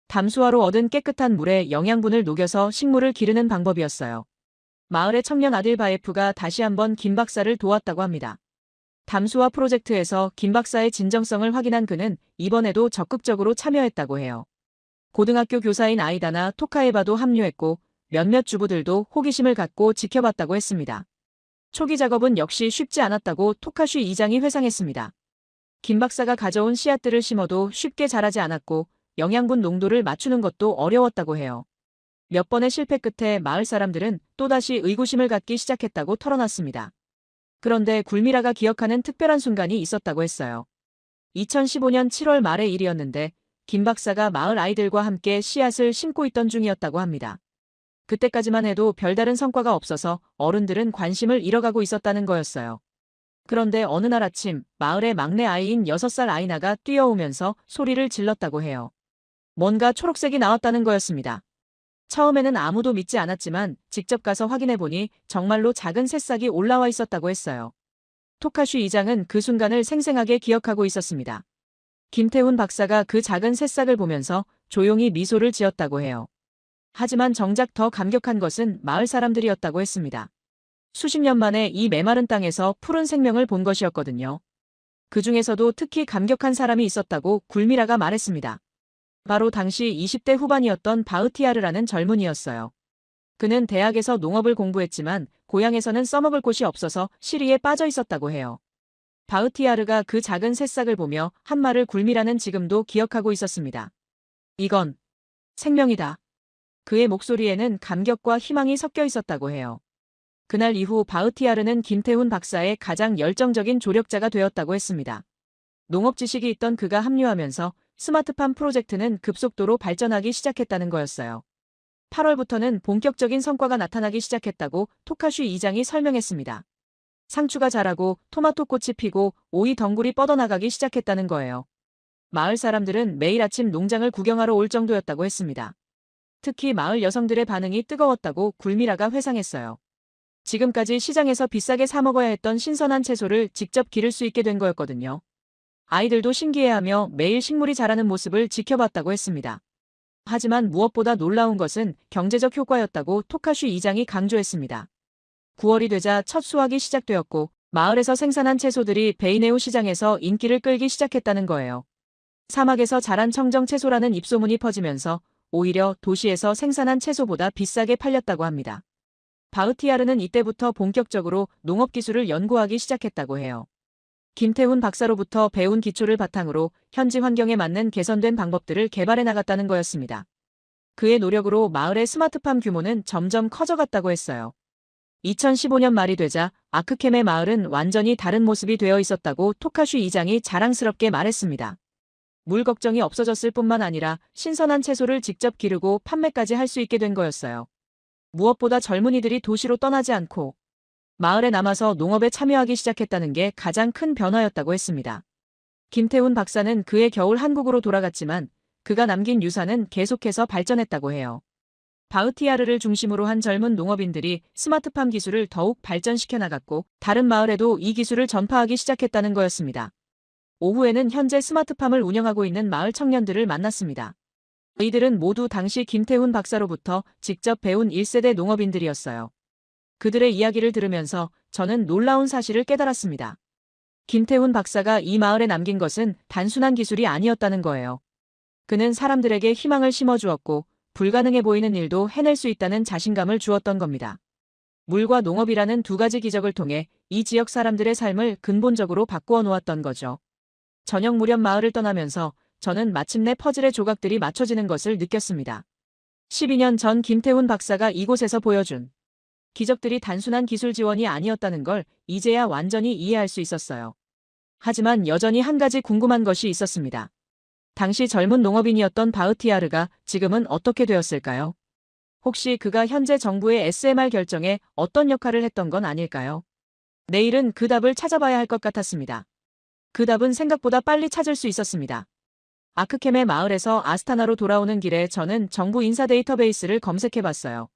담수화로 얻은 깨끗한 물에 영양분을 녹여서 식물을 기르는 방법이었어요. 마을의 청년 아들 바에프가 다시 한번 김 박사를 도왔다고 합니다. 담수화 프로젝트에서 김 박사의 진정성을 확인한 그는 이번에도 적극적으로 참여했다고 해요. 고등학교 교사인 아이다나 토카에바도 합류했고 몇몇 주부들도 호기심을 갖고 지켜봤다고 했습니다. 초기 작업은 역시 쉽지 않았다고 토카슈 이장이 회상했습니다. 김 박사가 가져온 씨앗들을 심어도 쉽게 자라지 않았고 영양분 농도를 맞추는 것도 어려웠다고 해요. 몇 번의 실패 끝에 마을 사람들은 또다시 의구심을 갖기 시작했다고 털어놨습니다. 그런데 굴미라가 기억하는 특별한 순간이 있었다고 했어요. 2015년 7월 말의 일이었는데 김 박사가 마을 아이들과 함께 씨앗을 심고 있던 중이었다고 합니다. 그때까지만 해도 별다른 성과가 없어서 어른들은 관심을 잃어가고 있었다는 거였어요. 그런데 어느 날 아침 마을의 막내 아이인 6살 아이나가 뛰어오면서 소리를 질렀다고 해요. 뭔가 초록색이 나왔다는 거였습니다. 처음에는 아무도 믿지 않았지만 직접 가서 확인해보니 정말로 작은 새싹이 올라와 있었다고 했어요. 토카슈 이장은 그 순간을 생생하게 기억하고 있었습니다. 김태훈 박사가 그 작은 새싹을 보면서 조용히 미소를 지었다고 해요. 하지만 정작 더 감격한 것은 마을 사람들이었다고 했습니다. 수십 년 만에 이 메마른 땅에서 푸른 생명을 본 것이었거든요. 그 중에서도 특히 감격한 사람이 있었다고 굴미라가 말했습니다. 바로 당시 20대 후반이었던 바흐티아르라는 젊은이였어요. 그는 대학에서 농업을 공부했지만 고향에서는 써먹을 곳이 없어서 시리에 빠져 있었다고 해요. 바흐티아르가 그 작은 새싹을 보며 한 말을 굴미라는 지금도 기억하고 있었습니다. 이건 생명이다. 그의 목소리에는 감격과 희망이 섞여 있었다고 해요. 그날 이후 바흐티아르는 김태훈 박사의 가장 열정적인 조력자가 되었다고 했습니다. 농업 지식이 있던 그가 합류하면서 스마트팜 프로젝트는 급속도로 발전하기 시작했다는 거였어요. 8월부터는 본격적인 성과가 나타나기 시작했다고 토카슈 이장이 설명했습니다. 상추가 자라고 토마토 꽃이 피고 오이 덩굴이 뻗어나가기 시작했다는 거예요. 마을 사람들은 매일 아침 농장을 구경하러 올 정도였다고 했습니다. 특히 마을 여성들의 반응이 뜨거웠다고 굴미라가 회상했어요. 지금까지 시장에서 비싸게 사 먹어야 했던 신선한 채소를 직접 기를 수 있게 된 거였거든요. 아이들도 신기해하며 매일 식물이 자라는 모습을 지켜봤다고 했습니다. 하지만 무엇보다 놀라운 것은 경제적 효과였다고 토카슈 이장이 강조했습니다. 9월이 되자 첫 수확이 시작되었고 마을에서 생산한 채소들이 베이네우 시장에서 인기를 끌기 시작했다는 거예요. 사막에서 자란 청정 채소라는 입소문이 퍼지면서 오히려 도시에서 생산한 채소보다 비싸게 팔렸다고 합니다. 바흐티아르는 이때부터 본격적으로 농업기술을 연구하기 시작했다고 해요. 김태훈 박사로부터 배운 기초를 바탕으로 현지 환경에 맞는 개선된 방법들을 개발해 나갔다는 거였습니다. 그의 노력으로 마을의 스마트팜 규모는 점점 커져갔다고 했어요. 2015년 말이 되자 아크켐의 마을은 완전히 다른 모습이 되어 있었다고 토카슈 이장이 자랑스럽게 말했습니다. 물 걱정이 없어졌을 뿐만 아니라 신선한 채소를 직접 기르고 판매까지 할 수 있게 된 거였어요. 무엇보다 젊은이들이 도시로 떠나지 않고 마을에 남아서 농업에 참여하기 시작했다는 게 가장 큰 변화였다고 했습니다. 김태훈 박사는 그해 겨울 한국으로 돌아갔지만 그가 남긴 유산은 계속해서 발전했다고 해요. 바흐티아르를 중심으로 한 젊은 농업인들이 스마트팜 기술을 더욱 발전시켜 나갔고 다른 마을에도 이 기술을 전파하기 시작했다는 거였습니다. 오후에는 현재 스마트팜을 운영하고 있는 마을 청년들을 만났습니다. 이들은 모두 당시 김태훈 박사로부터 직접 배운 1세대 농업인들이었어요. 그들의 이야기를 들으면서 저는 놀라운 사실을 깨달았습니다. 김태훈 박사가 이 마을에 남긴 것은 단순한 기술이 아니었다는 거예요. 그는 사람들에게 희망을 심어주었고 불가능해 보이는 일도 해낼 수 있다는 자신감을 주었던 겁니다. 물과 농업이라는 두 가지 기적을 통해 이 지역 사람들의 삶을 근본적으로 바꾸어 놓았던 거죠. 저녁 무렵 마을을 떠나면서 저는 마침내 퍼즐의 조각들이 맞춰지는 것을 느꼈습니다. 12년 전 김태훈 박사가 이곳에서 보여준 기적들이 단순한 기술 지원이 아니었다는 걸 이제야 완전히 이해할 수 있었어요. 하지만 여전히 한 가지 궁금한 것이 있었습니다. 당시 젊은 농업인이었던 바흐티아르가 지금은 어떻게 되었을까요? 혹시 그가 현재 정부의 SMR 결정에 어떤 역할을 했던 건 아닐까요? 내일은 그 답을 찾아봐야 할 것 같았습니다. 그 답은 생각보다 빨리 찾을 수 있었습니다. 아크켐의 마을에서 아스타나로 돌아오는 길에 저는 정부 인사 데이터베이스를 검색해봤어요.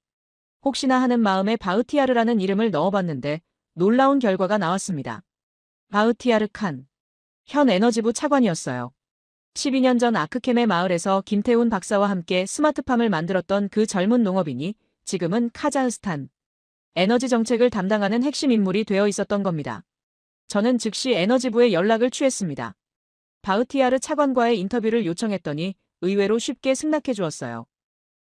혹시나 하는 마음에 바흐티아르라는 이름을 넣어봤는데 놀라운 결과가 나왔습니다. 바흐티아르 칸. 현 에너지부 차관이었어요. 12년 전 아크켐의 마을에서 김태훈 박사와 함께 스마트팜을 만들었던 그 젊은 농업인이 지금은 카자흐스탄 에너지 정책을 담당하는 핵심 인물이 되어 있었던 겁니다. 저는 즉시 에너지부에 연락을 취했습니다. 바흐티아르 차관과의 인터뷰를 요청했더니 의외로 쉽게 승낙해 주었어요.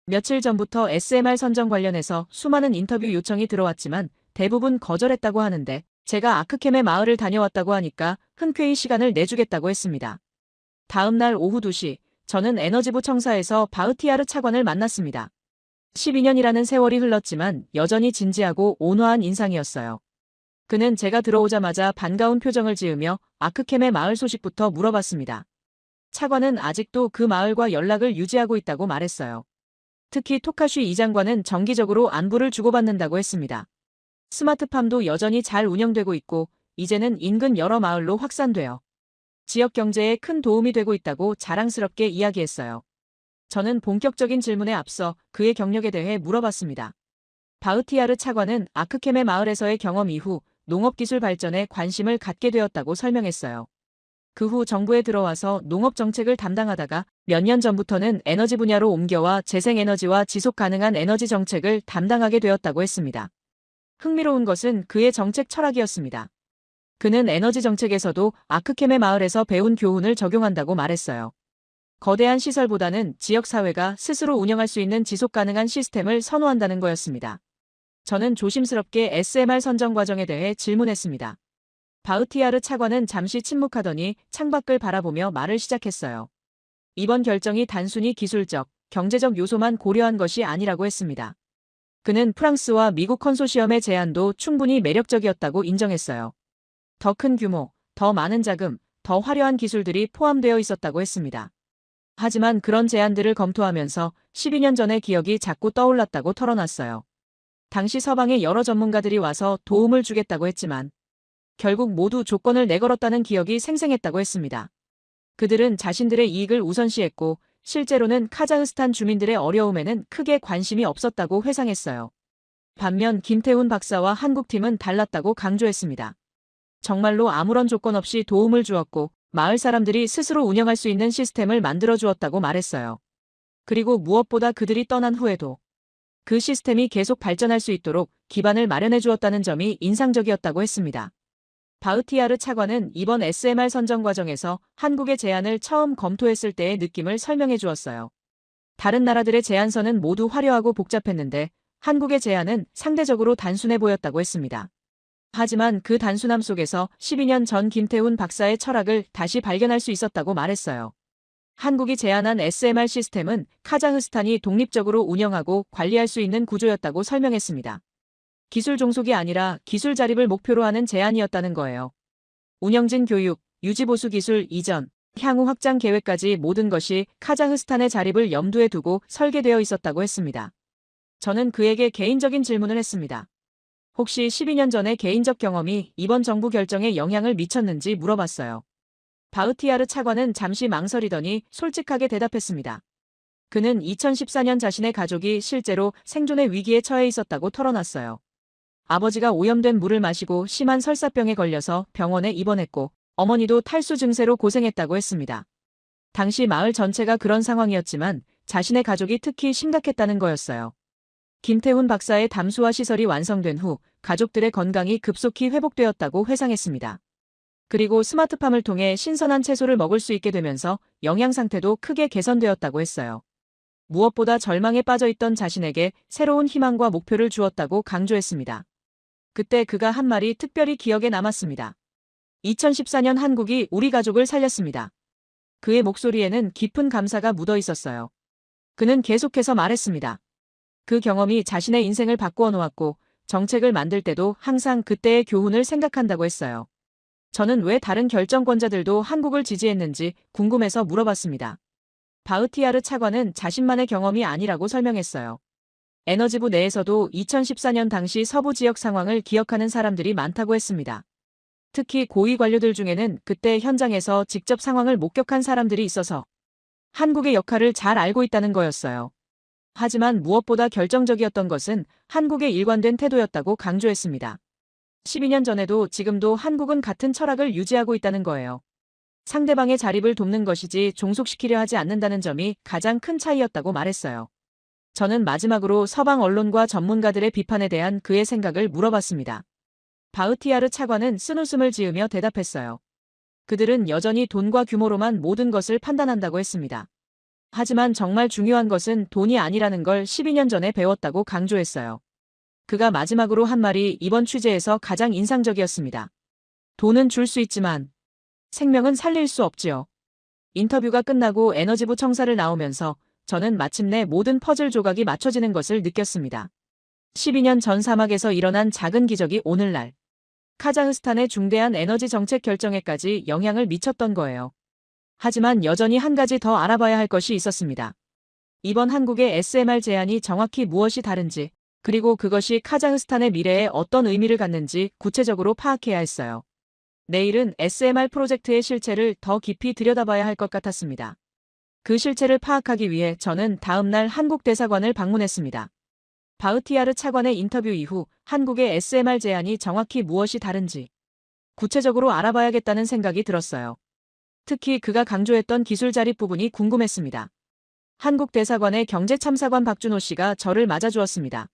며칠 전부터 SMR 선정 관련해서 수많은 인터뷰 요청이 들어왔지만 대부분 거절했다고 하는데 제가 아크켐의 마을을 다녀왔다고 하니까 흔쾌히 시간을 내주겠다고 했습니다. 다음 날 오후 2시, 저는 에너지부 청사에서 바흐티아르 차관을 만났습니다. 12년이라는 세월이 흘렀지만 여전히 진지하고 온화한 인상이었어요. 그는 제가 들어오자마자 반가운 표정을 지으며 아크켐의 마을 소식부터 물어봤습니다. 차관은 아직도 그 마을과 연락을 유지하고 있다고 말했어요. 특히 토카슈 이장과는 정기적으로 안부를 주고받는다고 했습니다. 스마트팜도 여전히 잘 운영되고 있고 이제는 인근 여러 마을로 확산되어 지역 경제에 큰 도움이 되고 있다고 자랑스럽게 이야기했어요. 저는 본격적인 질문에 앞서 그의 경력에 대해 물어봤습니다. 바흐티아르 차관은 아크켐의 마을에서의 경험 이후 농업기술 발전에 관심을 갖게 되었다고 설명했어요. 그 후 정부에 들어와서 농업 정책을 담당하다가 몇 년 전부터는 에너지 분야로 옮겨와 재생에너지와 지속 가능한 에너지 정책을 담당하게 되었다고 했습니다. 흥미로운 것은 그의 정책 철학이었습니다. 그는 에너지 정책에서도 아크켐의 마을에서 배운 교훈을 적용한다고 말했어요. 거대한 시설보다는 지역사회가 스스로 운영할 수 있는 지속 가능한 시스템을 선호한다는 거였습니다. 저는 조심스럽게 SMR 선정 과정에 대해 질문했습니다. 바흐티아르 차관은 잠시 침묵하더니 창밖을 바라보며 말을 시작했어요. 이번 결정이 단순히 기술적, 경제적 요소만 고려한 것이 아니라고 했습니다. 그는 프랑스와 미국 컨소시엄의 제안도 충분히 매력적이었다고 인정했어요. 더 큰 규모, 더 많은 자금, 더 화려한 기술들이 포함되어 있었다고 했습니다. 하지만 그런 제안들을 검토하면서 12년 전의 기억이 자꾸 떠올랐다고 털어놨어요. 당시 서방의 여러 전문가들이 와서 도움을 주겠다고 했지만 결국 모두 조건을 내걸었다는 기억이 생생했다고 했습니다. 그들은 자신들의 이익을 우선시했고 실제로는 카자흐스탄 주민들의 어려움에는 크게 관심이 없었다고 회상했어요. 반면 김태훈 박사와 한국팀은 달랐다고 강조했습니다. 정말로 아무런 조건 없이 도움을 주었고 마을 사람들이 스스로 운영할 수 있는 시스템을 만들어 주었다고 말했어요. 그리고 무엇보다 그들이 떠난 후에도 그 시스템이 계속 발전할 수 있도록 기반을 마련해 주었다는 점이 인상적이었다고 했습니다. 바흐티아르 차관은 이번 SMR 선정 과정에서 한국의 제안을 처음 검토했을 때의 느낌을 설명해 주었어요. 다른 나라들의 제안서는 모두 화려하고 복잡했는데 한국의 제안은 상대적으로 단순해 보였다고 했습니다. 하지만 그 단순함 속에서 12년 전 김태훈 박사의 철학을 다시 발견할 수 있었다고 말했어요. 한국이 제안한 SMR 시스템은 카자흐스탄이 독립적으로 운영하고 관리할 수 있는 구조였다고 설명했습니다. 기술 종속이 아니라 기술 자립을 목표로 하는 제안이었다는 거예요. 운영진 교육, 유지보수 기술 이전, 향후 확장 계획까지 모든 것이 카자흐스탄의 자립을 염두에 두고 설계되어 있었다고 했습니다. 저는 그에게 개인적인 질문을 했습니다. 혹시 12년 전의 개인적 경험이 이번 정부 결정에 영향을 미쳤는지 물어봤어요. 바흐티아르 차관은 잠시 망설이더니 솔직하게 대답했습니다. 그는 2014년 자신의 가족이 실제로 생존의 위기에 처해 있었다고 털어놨어요. 아버지가 오염된 물을 마시고 심한 설사병에 걸려서 병원에 입원했고 어머니도 탈수 증세로 고생했다고 했습니다. 당시 마을 전체가 그런 상황이었지만 자신의 가족이 특히 심각했다는 거였어요. 김태훈 박사의 담수화 시설이 완성된 후 가족들의 건강이 급속히 회복되었다고 회상했습니다. 그리고 스마트팜을 통해 신선한 채소를 먹을 수 있게 되면서 영양 상태도 크게 개선되었다고 했어요. 무엇보다 절망에 빠져있던 자신에게 새로운 희망과 목표를 주었다고 강조했습니다. 그때 그가 한 말이 특별히 기억에 남았습니다. 2014년 한국이 우리 가족을 살렸습니다. 그의 목소리에는 깊은 감사가 묻어 있었어요. 그는 계속해서 말했습니다. 그 경험이 자신의 인생을 바꾸어 놓았고 정책을 만들 때도 항상 그때의 교훈을 생각한다고 했어요. 저는 왜 다른 결정권자들도 한국을 지지했는지 궁금해서 물어봤습니다. 바흐티아르 차관은 자신만의 경험이 아니라고 설명했어요. 에너지부 내에서도 2014년 당시 서부 지역 상황을 기억하는 사람들이 많다고 했습니다. 특히 고위 관료들 중에는 그때 현장에서 직접 상황을 목격한 사람들이 있어서 한국의 역할을 잘 알고 있다는 거였어요. 하지만 무엇보다 결정적이었던 것은 한국의 일관된 태도였다고 강조했습니다. 12년 전에도 지금도 한국은 같은 철학을 유지하고 있다는 거예요. 상대방의 자립을 돕는 것이지 종속시키려 하지 않는다는 점이 가장 큰 차이였다고 말했어요. 저는 마지막으로 서방 언론과 전문가들의 비판에 대한 그의 생각을 물어봤습니다. 바흐티아르 차관은 쓴웃음을 지으며 대답했어요. 그들은 여전히 돈과 규모로만 모든 것을 판단한다고 했습니다. 하지만 정말 중요한 것은 돈이 아니라는 걸 12년 전에 배웠다고 강조했어요. 그가 마지막으로 한 말이 이번 취재에서 가장 인상적이었습니다. 돈은 줄 수 있지만 생명은 살릴 수 없지요. 인터뷰가 끝나고 에너지부 청사를 나오면서 저는 마침내 모든 퍼즐 조각이 맞춰지는 것을 느꼈습니다. 12년 전 사막에서 일어난 작은 기적이 오늘날 카자흐스탄의 중대한 에너지 정책 결정에까지 영향을 미쳤던 거예요. 하지만 여전히 한 가지 더 알아봐야 할 것이 있었습니다. 이번 한국의 SMR 제안이 정확히 무엇이 다른지, 그리고 그것이 카자흐스탄의 미래에 어떤 의미를 갖는지 구체적으로 파악해야 했어요. 내일은 SMR 프로젝트의 실체를 더 깊이 들여다봐야 할 것 같았습니다. 그 실체를 파악하기 위해 저는 다음 날 한국 대사관을 방문했습니다. 바흐티아르 차관의 인터뷰 이후 한국의 SMR 제안이 정확히 무엇이 다른지 구체적으로 알아봐야겠다는 생각이 들었어요. 특히 그가 강조했던 기술 자립 부분이 궁금했습니다. 한국 대사관의 경제참사관 박준호 씨가 저를 맞아주었습니다.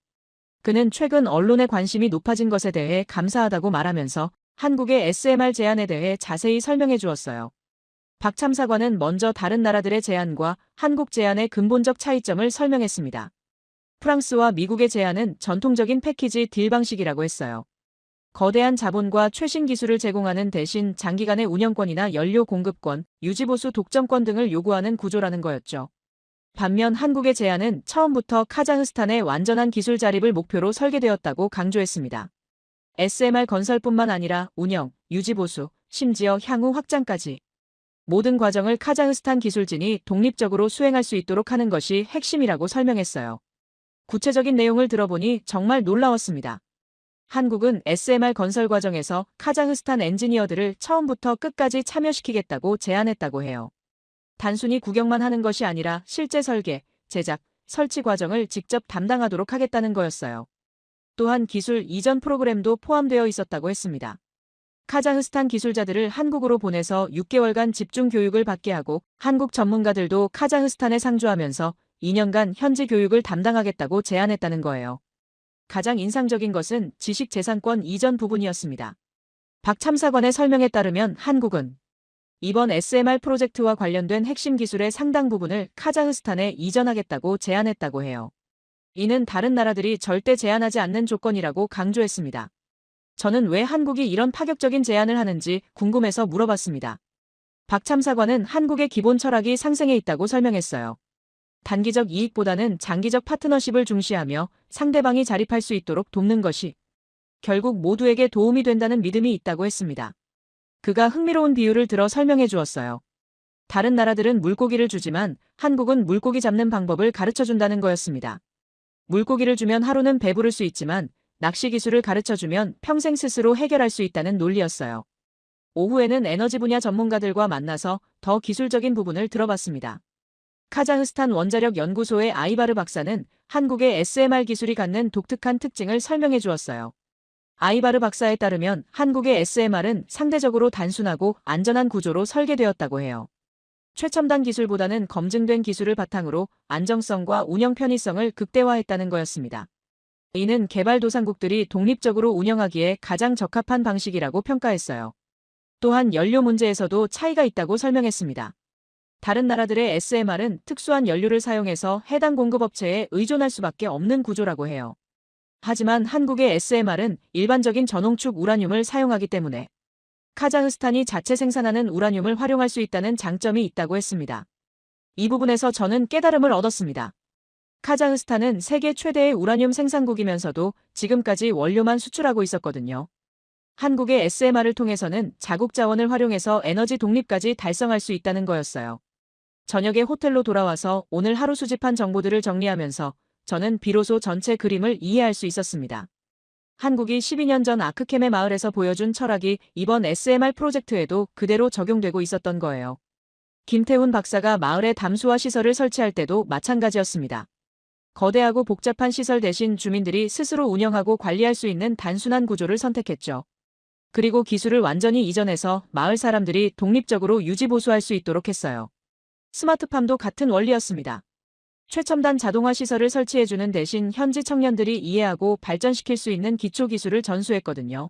그는 최근 언론의 관심이 높아진 것에 대해 감사하다고 말하면서 한국의 SMR 제안에 대해 자세히 설명해 주었어요. 박 참사관은 먼저 다른 나라들의 제안과 한국 제안의 근본적 차이점을 설명했습니다. 프랑스와 미국의 제안은 전통적인 패키지 딜 방식이라고 했어요. 거대한 자본과 최신 기술을 제공하는 대신 장기간의 운영권이나 연료 공급권, 유지보수 독점권 등을 요구하는 구조라는 거였죠. 반면 한국의 제안은 처음부터 카자흐스탄의 완전한 기술 자립을 목표로 설계되었다고 강조했습니다. SMR 건설뿐만 아니라 운영, 유지보수, 심지어 향후 확장까지 모든 과정을 카자흐스탄 기술진이 독립적으로 수행할 수 있도록 하는 것이 핵심이라고 설명했어요. 구체적인 내용을 들어보니 정말 놀라웠습니다. 한국은 SMR 건설 과정에서 카자흐스탄 엔지니어들을 처음부터 끝까지 참여시키겠다고 제안했다고 해요. 단순히 구경만 하는 것이 아니라 실제 설계, 제작, 설치 과정을 직접 담당하도록 하겠다는 거였어요. 또한 기술 이전 프로그램도 포함되어 있었다고 했습니다. 카자흐스탄 기술자들을 한국으로 보내서 6개월간 집중 교육을 받게 하고 한국 전문가들도 카자흐스탄에 상주하면서 2년간 현지 교육을 담당하겠다고 제안했다는 거예요. 가장 인상적인 것은 지식재산권 이전 부분이었습니다. 박 참사관의 설명에 따르면 한국은 이번 SMR 프로젝트와 관련된 핵심 기술의 상당 부분을 카자흐스탄에 이전하겠다고 제안했다고 해요. 이는 다른 나라들이 절대 제안하지 않는 조건이라고 강조했습니다. 저는 왜 한국이 이런 파격적인 제안을 하는지 궁금해서 물어봤습니다. 박 참사관은 한국의 기본 철학이 상생해 있다고 설명했어요. 단기적 이익보다는 장기적 파트너십을 중시하며 상대방이 자립할 수 있도록 돕는 것이 결국 모두에게 도움이 된다는 믿음이 있다고 했습니다. 그가 흥미로운 비유를 들어 설명해 주었어요. 다른 나라들은 물고기를 주지만 한국은 물고기 잡는 방법을 가르쳐 준다는 거였습니다. 물고기를 주면 하루는 배부를 수 있지만 낚시 기술을 가르쳐 주면 평생 스스로 해결할 수 있다는 논리였어요. 오후에는 에너지 분야 전문가들과 만나서 더 기술적인 부분을 들어봤습니다. 카자흐스탄 원자력 연구소의 아이바르 박사는 한국의 SMR 기술이 갖는 독특한 특징을 설명해 주었어요. 아이바르 박사에 따르면 한국의 SMR은 상대적으로 단순하고 안전한 구조로 설계되었다고 해요. 최첨단 기술보다는 검증된 기술을 바탕으로 안정성과 운영 편의성을 극대화했다는 거였습니다. 이는 개발도상국들이 독립적으로 운영하기에 가장 적합한 방식이라고 평가했어요. 또한 연료 문제에서도 차이가 있다고 설명했습니다. 다른 나라들의 SMR은 특수한 연료를 사용해서 해당 공급업체에 의존할 수밖에 없는 구조라고 해요. 하지만 한국의 SMR은 일반적인 전홍축 우라늄을 사용하기 때문에 카자흐스탄이 자체 생산하는 우라늄을 활용할 수 있다는 장점이 있다고 했습니다. 이 부분에서 저는 깨달음을 얻었습니다. 카자흐스탄은 세계 최대의 우라늄 생산국이면서도 지금까지 원료만 수출하고 있었거든요. 한국의 SMR을 통해서는 자국 자원을 활용해서 에너지 독립까지 달성할 수 있다는 거였어요. 저녁에 호텔로 돌아와서 오늘 하루 수집한 정보들을 정리하면서 저는 비로소 전체 그림을 이해할 수 있었습니다. 한국이 12년 전 아크캠의 마을에서 보여준 철학이 이번 SMR 프로젝트에도 그대로 적용되고 있었던 거예요. 김태훈 박사가 마을에 담수화 시설을 설치할 때도 마찬가지였습니다. 거대하고 복잡한 시설 대신 주민들이 스스로 운영하고 관리할 수 있는 단순한 구조를 선택했죠. 그리고 기술을 완전히 이전해서 마을 사람들이 독립적으로 유지보수할 수 있도록 했어요. 스마트팜도 같은 원리였습니다. 최첨단 자동화 시설을 설치해주는 대신 현지 청년들이 이해하고 발전시킬 수 있는 기초기술을 전수했거든요.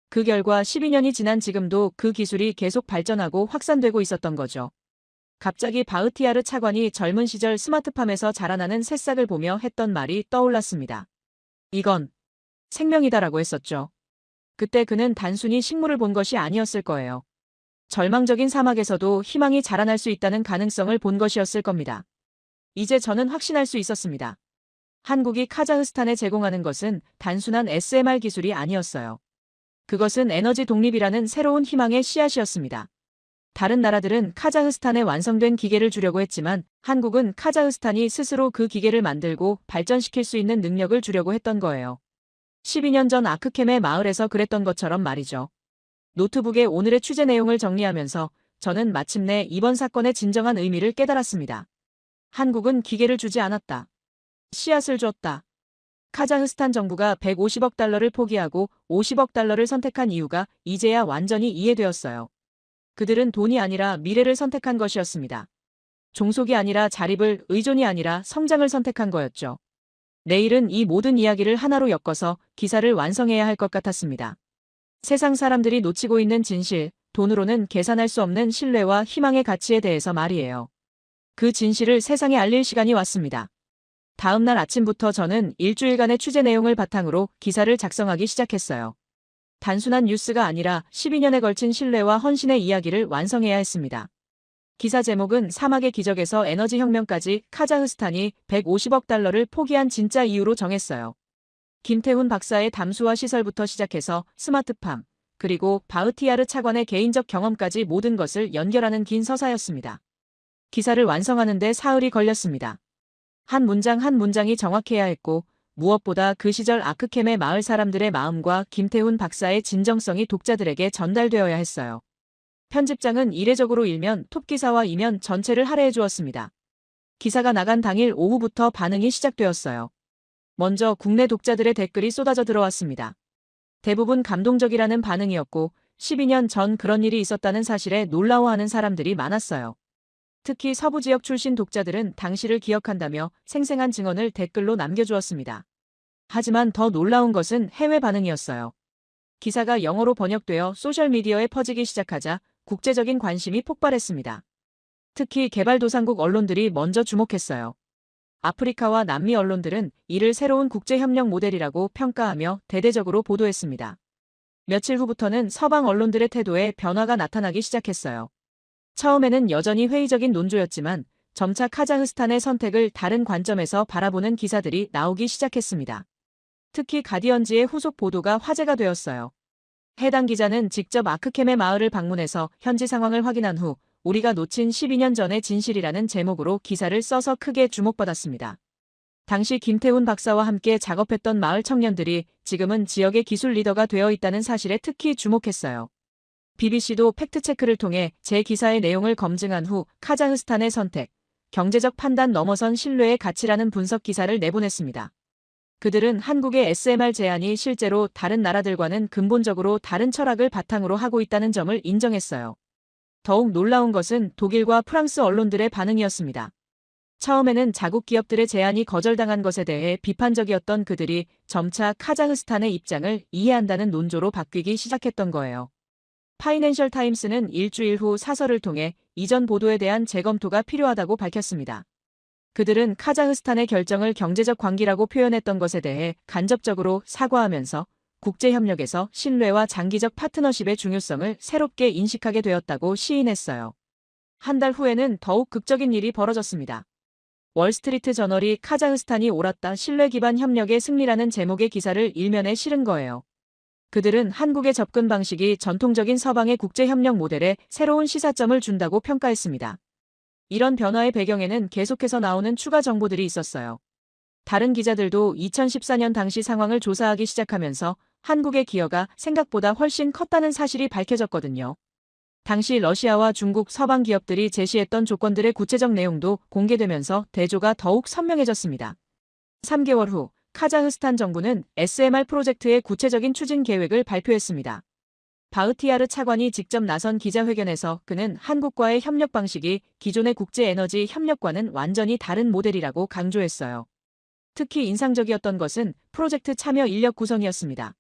그 결과 12년이 지난 지금도 그 기술이 계속 발전하고 확산되고 있었던 거죠. 갑자기 바흐티아르 차관이 젊은 시절 스마트팜에서 자라나는 새싹을 보며 했던 말이 떠올랐습니다. 이건 생명이다라고 했었죠. 그때 그는 단순히 식물을 본 것이 아니었을 거예요. 절망적인 사막에서도 희망이 자라날 수 있다는 가능성을 본 것이었을 겁니다. 이제 저는 확신할 수 있었습니다. 한국이 카자흐스탄에 제공하는 것은 단순한 SMR 기술이 아니었어요. 그것은 에너지 독립이라는 새로운 희망의 씨앗이었습니다. 다른 나라들은 카자흐스탄에 완성된 기계를 주려고 했지만 한국은 카자흐스탄이 스스로 그 기계를 만들고 발전시킬 수 있는 능력을 주려고 했던 거예요. 12년 전 아크캠의 마을에서 그랬던 것처럼 말이죠. 노트북에 오늘의 취재 내용을 정리하면서 저는 마침내 이번 사건의 진정한 의미를 깨달았습니다. 한국은 기계를 주지 않았다. 씨앗을 줬다. 카자흐스탄 정부가 150억 달러를 포기하고 50억 달러를 선택한 이유가 이제야 완전히 이해되었어요. 그들은 돈이 아니라 미래를 선택한 것이었습니다. 종속이 아니라 자립을, 의존이 아니라 성장을 선택한 거였죠. 내일은 이 모든 이야기를 하나로 엮어서 기사를 완성해야 할 것 같았습니다. 세상 사람들이 놓치고 있는 진실, 돈으로는 계산할 수 없는 신뢰와 희망의 가치에 대해서 말이에요. 그 진실을 세상에 알릴 시간이 왔습니다. 다음 날 아침부터 저는 일주일간의 취재 내용을 바탕으로 기사를 작성하기 시작했어요. 단순한 뉴스가 아니라 12년에 걸친 신뢰와 헌신의 이야기를 완성해야 했습니다. 기사 제목은 사막의 기적에서 에너지 혁명까지 카자흐스탄이 150억 달러를 포기한 진짜 이유로 정했어요. 김태훈 박사의 담수화 시설부터 시작해서 스마트팜, 그리고 바흐티아르 차관의 개인적 경험까지 모든 것을 연결하는 긴 서사였습니다. 기사를 완성하는데 사흘이 걸렸습니다. 한 문장 한 문장이 정확해야 했고 무엇보다 그 시절 아크캠의 마을 사람들의 마음과 김태훈 박사의 진정성이 독자들에게 전달되어야 했어요. 편집장은 이례적으로 일면 톱기사와 이면 전체를 할애해 주었습니다. 기사가 나간 당일 오후부터 반응이 시작되었어요. 먼저 국내 독자들의 댓글이 쏟아져 들어왔습니다. 대부분 감동적이라는 반응이었고 12년 전 그런 일이 있었다는 사실에 놀라워하는 사람들이 많았어요. 특히 서부 지역 출신 독자들은 당시를 기억한다며 생생한 증언을 댓글로 남겨주었습니다. 하지만 더 놀라운 것은 해외 반응이었어요. 기사가 영어로 번역되어 소셜미디어에 퍼지기 시작하자 국제적인 관심이 폭발했습니다. 특히 개발도상국 언론들이 먼저 주목했어요. 아프리카와 남미 언론들은 이를 새로운 국제협력 모델이라고 평가하며 대대적으로 보도했습니다. 며칠 후부터는 서방 언론들의 태도에 변화가 나타나기 시작했어요. 처음에는 여전히 회의적인 논조였지만 점차 카자흐스탄의 선택을 다른 관점에서 바라보는 기사들이 나오기 시작했습니다. 특히 가디언지의 후속 보도가 화제가 되었어요. 해당 기자는 직접 아크켐의 마을을 방문해서 현지 상황을 확인한 후 우리가 놓친 12년 전의 진실이라는 제목으로 기사를 써서 크게 주목받았습니다. 당시 김태훈 박사와 함께 작업했던 마을 청년들이 지금은 지역의 기술 리더가 되어 있다는 사실에 특히 주목했어요. BBC도 팩트체크를 통해 제 기사의 내용을 검증한 후 카자흐스탄의 선택, 경제적 판단 넘어선 신뢰의 가치라는 분석 기사를 내보냈습니다. 그들은 한국의 SMR 제안이 실제로 다른 나라들과는 근본적으로 다른 철학을 바탕으로 하고 있다는 점을 인정했어요. 더욱 놀라운 것은 독일과 프랑스 언론들의 반응이었습니다. 처음에는 자국 기업들의 제안이 거절당한 것에 대해 비판적이었던 그들이 점차 카자흐스탄의 입장을 이해한다는 논조로 바뀌기 시작했던 거예요. 파이낸셜 타임스는 일주일 후 사설을 통해 이전 보도에 대한 재검토가 필요하다고 밝혔습니다. 그들은 카자흐스탄의 결정을 경제적 관기라고 표현했던 것에 대해 간접적으로 사과하면서 국제협력에서 신뢰와 장기적 파트너십의 중요성을 새롭게 인식하게 되었다고 시인했어요. 한 달 후에는 더욱 극적인 일이 벌어졌습니다. 월스트리트 저널이 카자흐스탄이 옳았다 신뢰 기반 협력의 승리라는 제목의 기사를 일면에 실은 거예요. 그들은 한국의 접근 방식이 전통적인 서방의 국제협력 모델에 새로운 시사점을 준다고 평가했습니다. 이런 변화의 배경에는 계속해서 나오는 추가 정보들이 있었어요. 다른 기자들도 2014년 당시 상황을 조사하기 시작하면서 한국의 기여가 생각보다 훨씬 컸다는 사실이 밝혀졌거든요. 당시 러시아와 중국 서방 기업들이 제시했던 조건들의 구체적 내용도 공개되면서 대조가 더욱 선명해졌습니다. 3개월 후 카자흐스탄 정부는 SMR 프로젝트의 구체적인 추진 계획을 발표했습니다. 바흐티아르 차관이 직접 나선 기자회견에서 그는 한국과의 협력 방식이 기존의 국제에너지 협력과는 완전히 다른 모델이라고 강조했어요. 특히 인상적이었던 것은 프로젝트 참여 인력 구성이었습니다.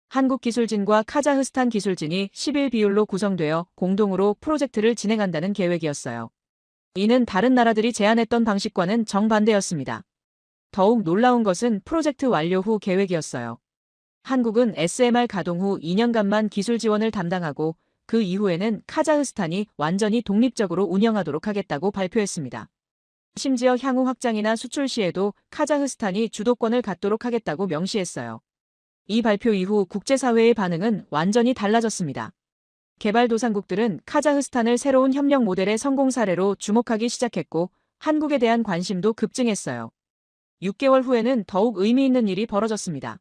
한국 기술진과 카자흐스탄 기술진이 11 비율로 구성되어 공동으로 프로젝트를 진행한다는 계획이었어요. 이는 다른 나라들이 제안했던 방식과는 정반대였습니다. 더욱 놀라운 것은 프로젝트 완료 후 계획이었어요. 한국은 SMR 가동 후 2년간만 기술 지원을 담당하고 그 이후에는 카자흐스탄이 완전히 독립적으로 운영하도록 하겠다고 발표했습니다. 심지어 향후 확장이나 수출 시에도 카자흐스탄이 주도권을 갖도록 하겠다고 명시했어요. 이 발표 이후 국제사회의 반응은 완전히 달라졌습니다. 개발도상국들은 카자흐스탄을 새로운 협력 모델의 성공 사례로 주목하기 시작했고 한국에 대한 관심도 급증했어요. 6개월 후에는 더욱 의미 있는 일이 벌어졌습니다.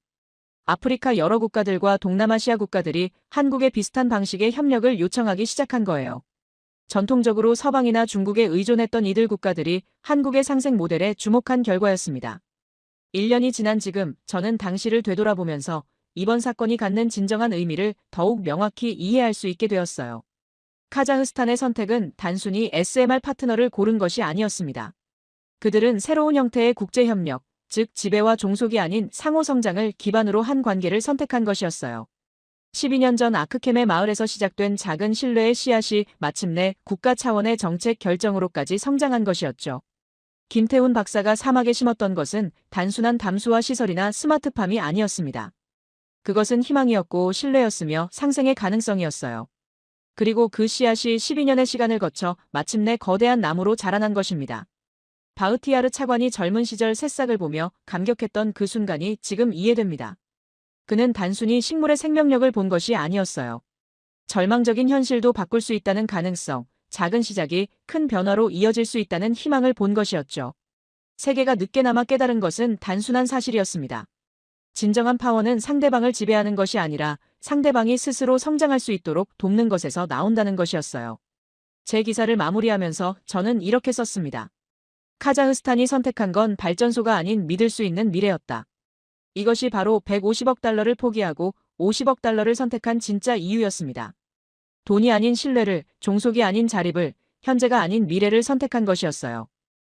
아프리카 여러 국가들과 동남아시아 국가들이 한국의 비슷한 방식의 협력을 요청하기 시작한 거예요. 전통적으로 서방이나 중국에 의존했던 이들 국가들이 한국의 상생 모델에 주목한 결과였습니다. 1년이 지난 지금 저는 당시를 되돌아보면서 이번 사건이 갖는 진정한 의미를 더욱 명확히 이해할 수 있게 되었어요. 카자흐스탄의 선택은 단순히 SMR 파트너를 고른 것이 아니었습니다. 그들은 새로운 형태의 국제협력, 즉 지배와 종속이 아닌 상호성장을 기반으로 한 관계를 선택한 것이었어요. 12년 전 아크켐의 마을에서 시작된 작은 신뢰의 씨앗이 마침내 국가 차원의 정책 결정으로까지 성장한 것이었죠. 김태훈 박사가 사막에 심었던 것은 단순한 담수화 시설이나 스마트팜이 아니었습니다. 그것은 희망이었고 신뢰였으며 상생의 가능성이었어요. 그리고 그 씨앗이 12년의 시간을 거쳐 마침내 거대한 나무로 자라난 것입니다. 바흐티아르 차관이 젊은 시절 새싹을 보며 감격했던 그 순간이 지금 이해됩니다. 그는 단순히 식물의 생명력을 본 것이 아니었어요. 절망적인 현실도 바꿀 수 있다는 가능성, 작은 시작이 큰 변화로 이어질 수 있다는 희망을 본 것이었죠. 세계가 늦게나마 깨달은 것은 단순한 사실이었습니다. 진정한 파워는 상대방을 지배하는 것이 아니라 상대방이 스스로 성장할 수 있도록 돕는 것에서 나온다는 것이었어요. 제 기사를 마무리하면서 저는 이렇게 썼습니다. 카자흐스탄이 선택한 건 발전소가 아닌 믿을 수 있는 미래였다. 이것이 바로 150억 달러를 포기하고 50억 달러를 선택한 진짜 이유였습니다. 돈이 아닌 신뢰를, 종속이 아닌 자립을, 현재가 아닌 미래를 선택한 것이었어요.